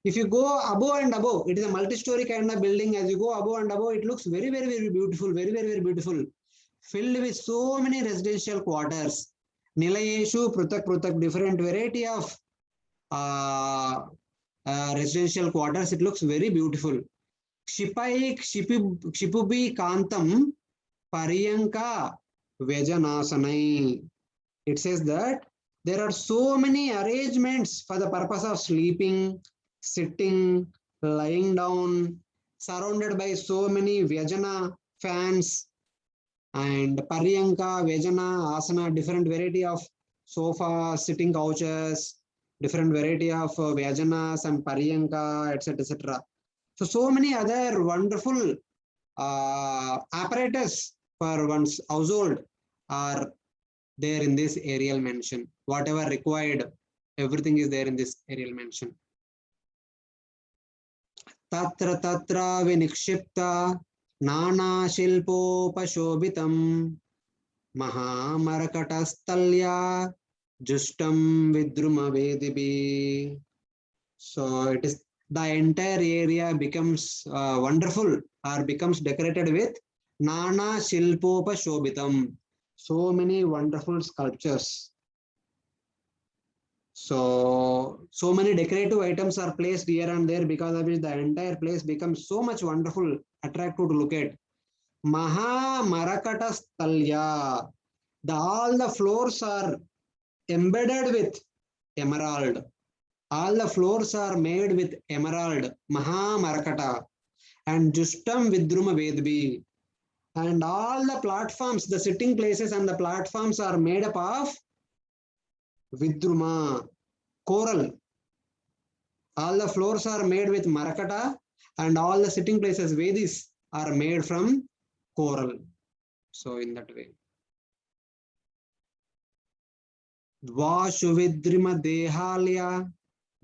If you go above and above, it is a multi-story kind of building. As you go above and above, it looks very, very, very beautiful, very, very, very beautiful, filled with so many residential quarters. Nilayeshu pratak pratak, different variety of residential quarters. It looks very beautiful. Kshipubi Kantam Pariyanka Vejanasanai. It says that there are so many arrangements for the purpose of sleeping, sitting, lying down, surrounded by so many Vyajana fans and Pariyanka, Vyajana, Asana, different variety of sofa, sitting couches, different variety of Vyajanas and Pariyanka, etc. etc. So many other wonderful apparatus for one's household are there in this aerial mansion. Whatever required, everything is there in this aerial mansion. Tatra tatra vinikshipta nana shilpopashobhitam mahamaraktastalya justam vidruma vedibi. So it is the entire area becomes wonderful or becomes decorated with nana shilpopashobhitam. So many wonderful sculptures. So many decorative items are placed here and there, because of which the entire place becomes so much wonderful, attractive to look at. Maha Marakata Stalya. All the floors are embedded with emerald. All the floors are made with emerald. Maha Marakata. And Justam Vidruma Vedbi. And all the platforms, the sitting places and the platforms are made up of Vidruma, coral. All the floors are made with Marakata and all the sitting places, Vedis, are made from coral. So in that way. Dvashu Vidrima Dehalya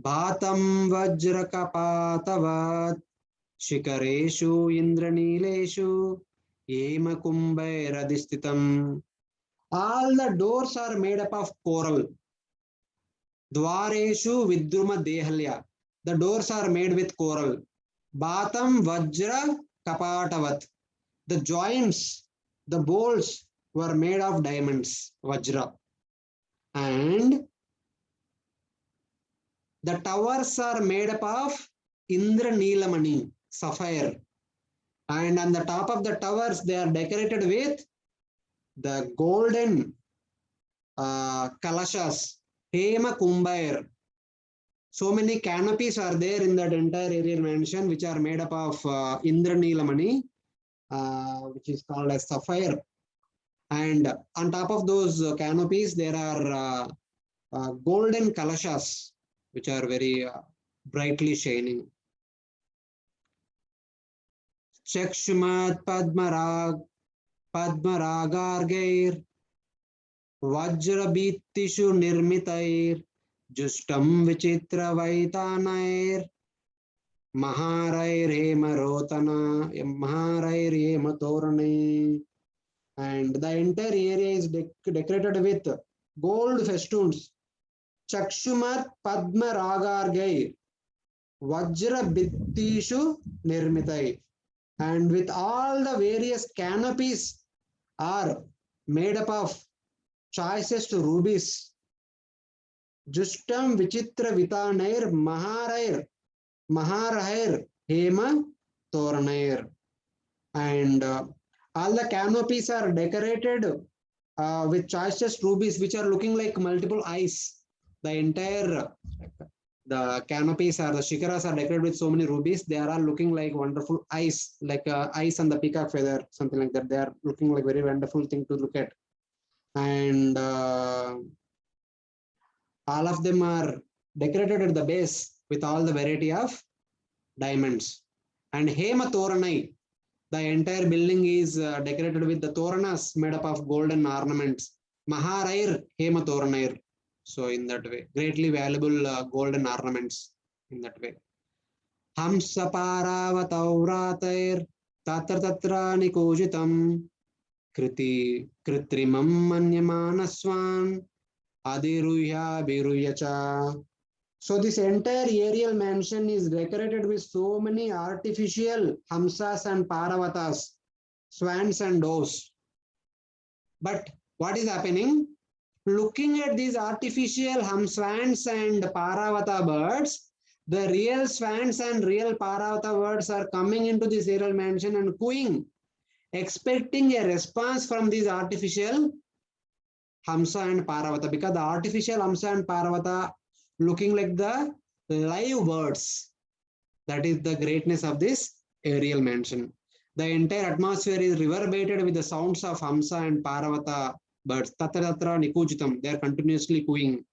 Bhatam Vajrakapatavat Shikareshu Indranileshu Yema Kumbhairadistitam. All the doors are made up of coral. Dvareshu Vidruma Dehalya. The doors are made with coral. Bhatam Vajra Kapatavat. The joints, the bolts were made of diamonds, Vajra. And the towers are made up of Indra Neelamani, sapphire. And on the top of the towers, they are decorated with the golden kalashas, Hema Kumbhair. So many canopies are there in that entire aerial mansion, which are made up of Indra Neelamani, which is called as sapphire. And on top of those canopies, there are golden kalashas, which are very brightly shining. Chakshumat Padmaragargair Vajrabhitishu Nirmitair Justam Vichitra Vaitanair Maharair Hemarotana Maharair Hematorane. And the entire area is decorated with gold festoons. Chakshumat Padmaragargair Vajrabhitishu Nirmitai. And with all the various canopies are made up of choicest rubies. Justam Vichitra Vitanair Maharair Hema Toranair. And all the canopies are decorated with choicest rubies, which are looking like multiple eyes. The entire the canopies or the shikaras are decorated with so many rubies. They are all looking like wonderful eyes, like eyes on the peacock feather, something like that. They are looking like very wonderful thing to look at. And all of them are decorated at the base with all the variety of diamonds. And Hema Toranai, the entire building is decorated with the toranas made up of golden ornaments. Maharair Hema Toranair. So in that way, greatly valuable golden ornaments in that way. Hamsa Paravatauratair Tatra Tatra Nikojitam Kriti Kritrimam Manyamanaswan Adiruya Biruyacha. So this entire aerial mansion is decorated with so many artificial Hamsas and Paravatas, swans and doves. But what is happening? Looking at these artificial swans and Paravata birds, The real swans and real Paravata birds are coming into this aerial mansion and cooing, expecting a response from these artificial Hamsa and Paravata, because the artificial Hamsa and Paravata looking like the live birds. That is the greatness of this aerial mansion. The entire atmosphere is reverberated with the sounds of Hamsa and Paravata birds. Tatra tatra nikujitam. They are continuously cooing.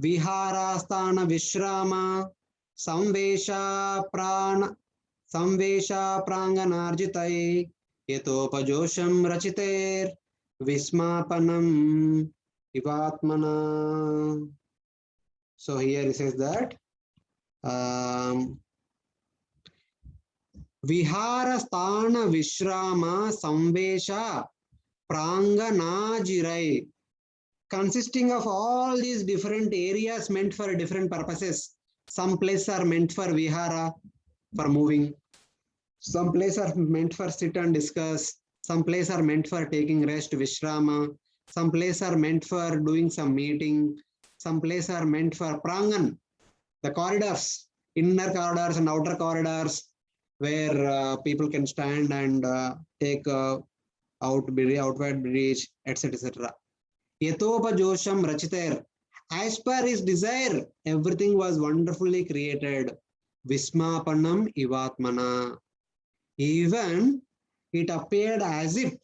Viharasthana Vishrama Samvesha Pranganarjitai Yetopajosham Rachiter Vismapanam Ivatmana. So here it says that Viharasthana Vishrama Samvesha Pranganajirai, consisting of all these different areas meant for different purposes. Some places are meant for vihara, for moving. Some places are meant for sit and discuss. Some places are meant for taking rest, vishrama. Some places are meant for doing some meeting. Some places are meant for prangan, the corridors, inner corridors and outer corridors, where people can stand and take outward bridge, etc. Yetopa Josham Rachiter. As per his desire, everything was wonderfully created. Vismapanam Ivatmana. Even it appeared as if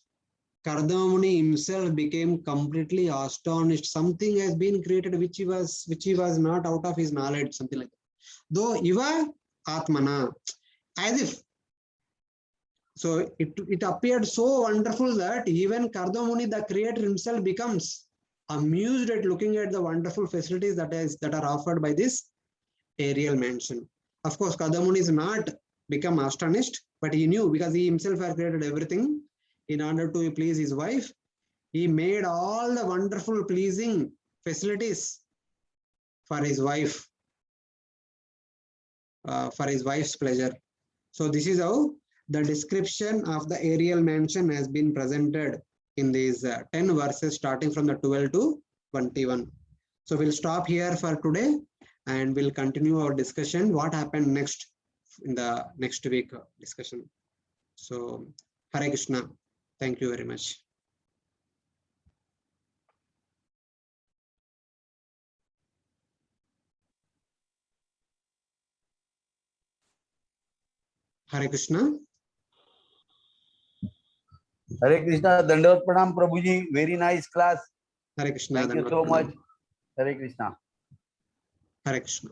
Kardamuni himself became completely astonished. Something has been created which he was not out of his knowledge, something like that. Though Iva Atmana, as if. So it appeared so wonderful that even Kardamuni, the creator himself, becomes amused at looking at the wonderful facilities that are offered by this aerial mansion. Of course, Kardamuni is not become astonished, but he knew, because he himself had created everything in order to please his wife. He made all the wonderful, pleasing facilities for his wife, for his wife's pleasure. So this is how the description of the aerial mansion has been presented in these 10 verses starting from the 12 to 21. So we'll stop here for today and we'll continue our discussion. What happened next in the next week discussion. So Hare Krishna. Thank you very much. Hare Krishna. Hare Krishna, Dandavat Pranam Prabhuji, very nice class. Hare Krishna. Thank you so much. Hare Krishna. Hare Krishna.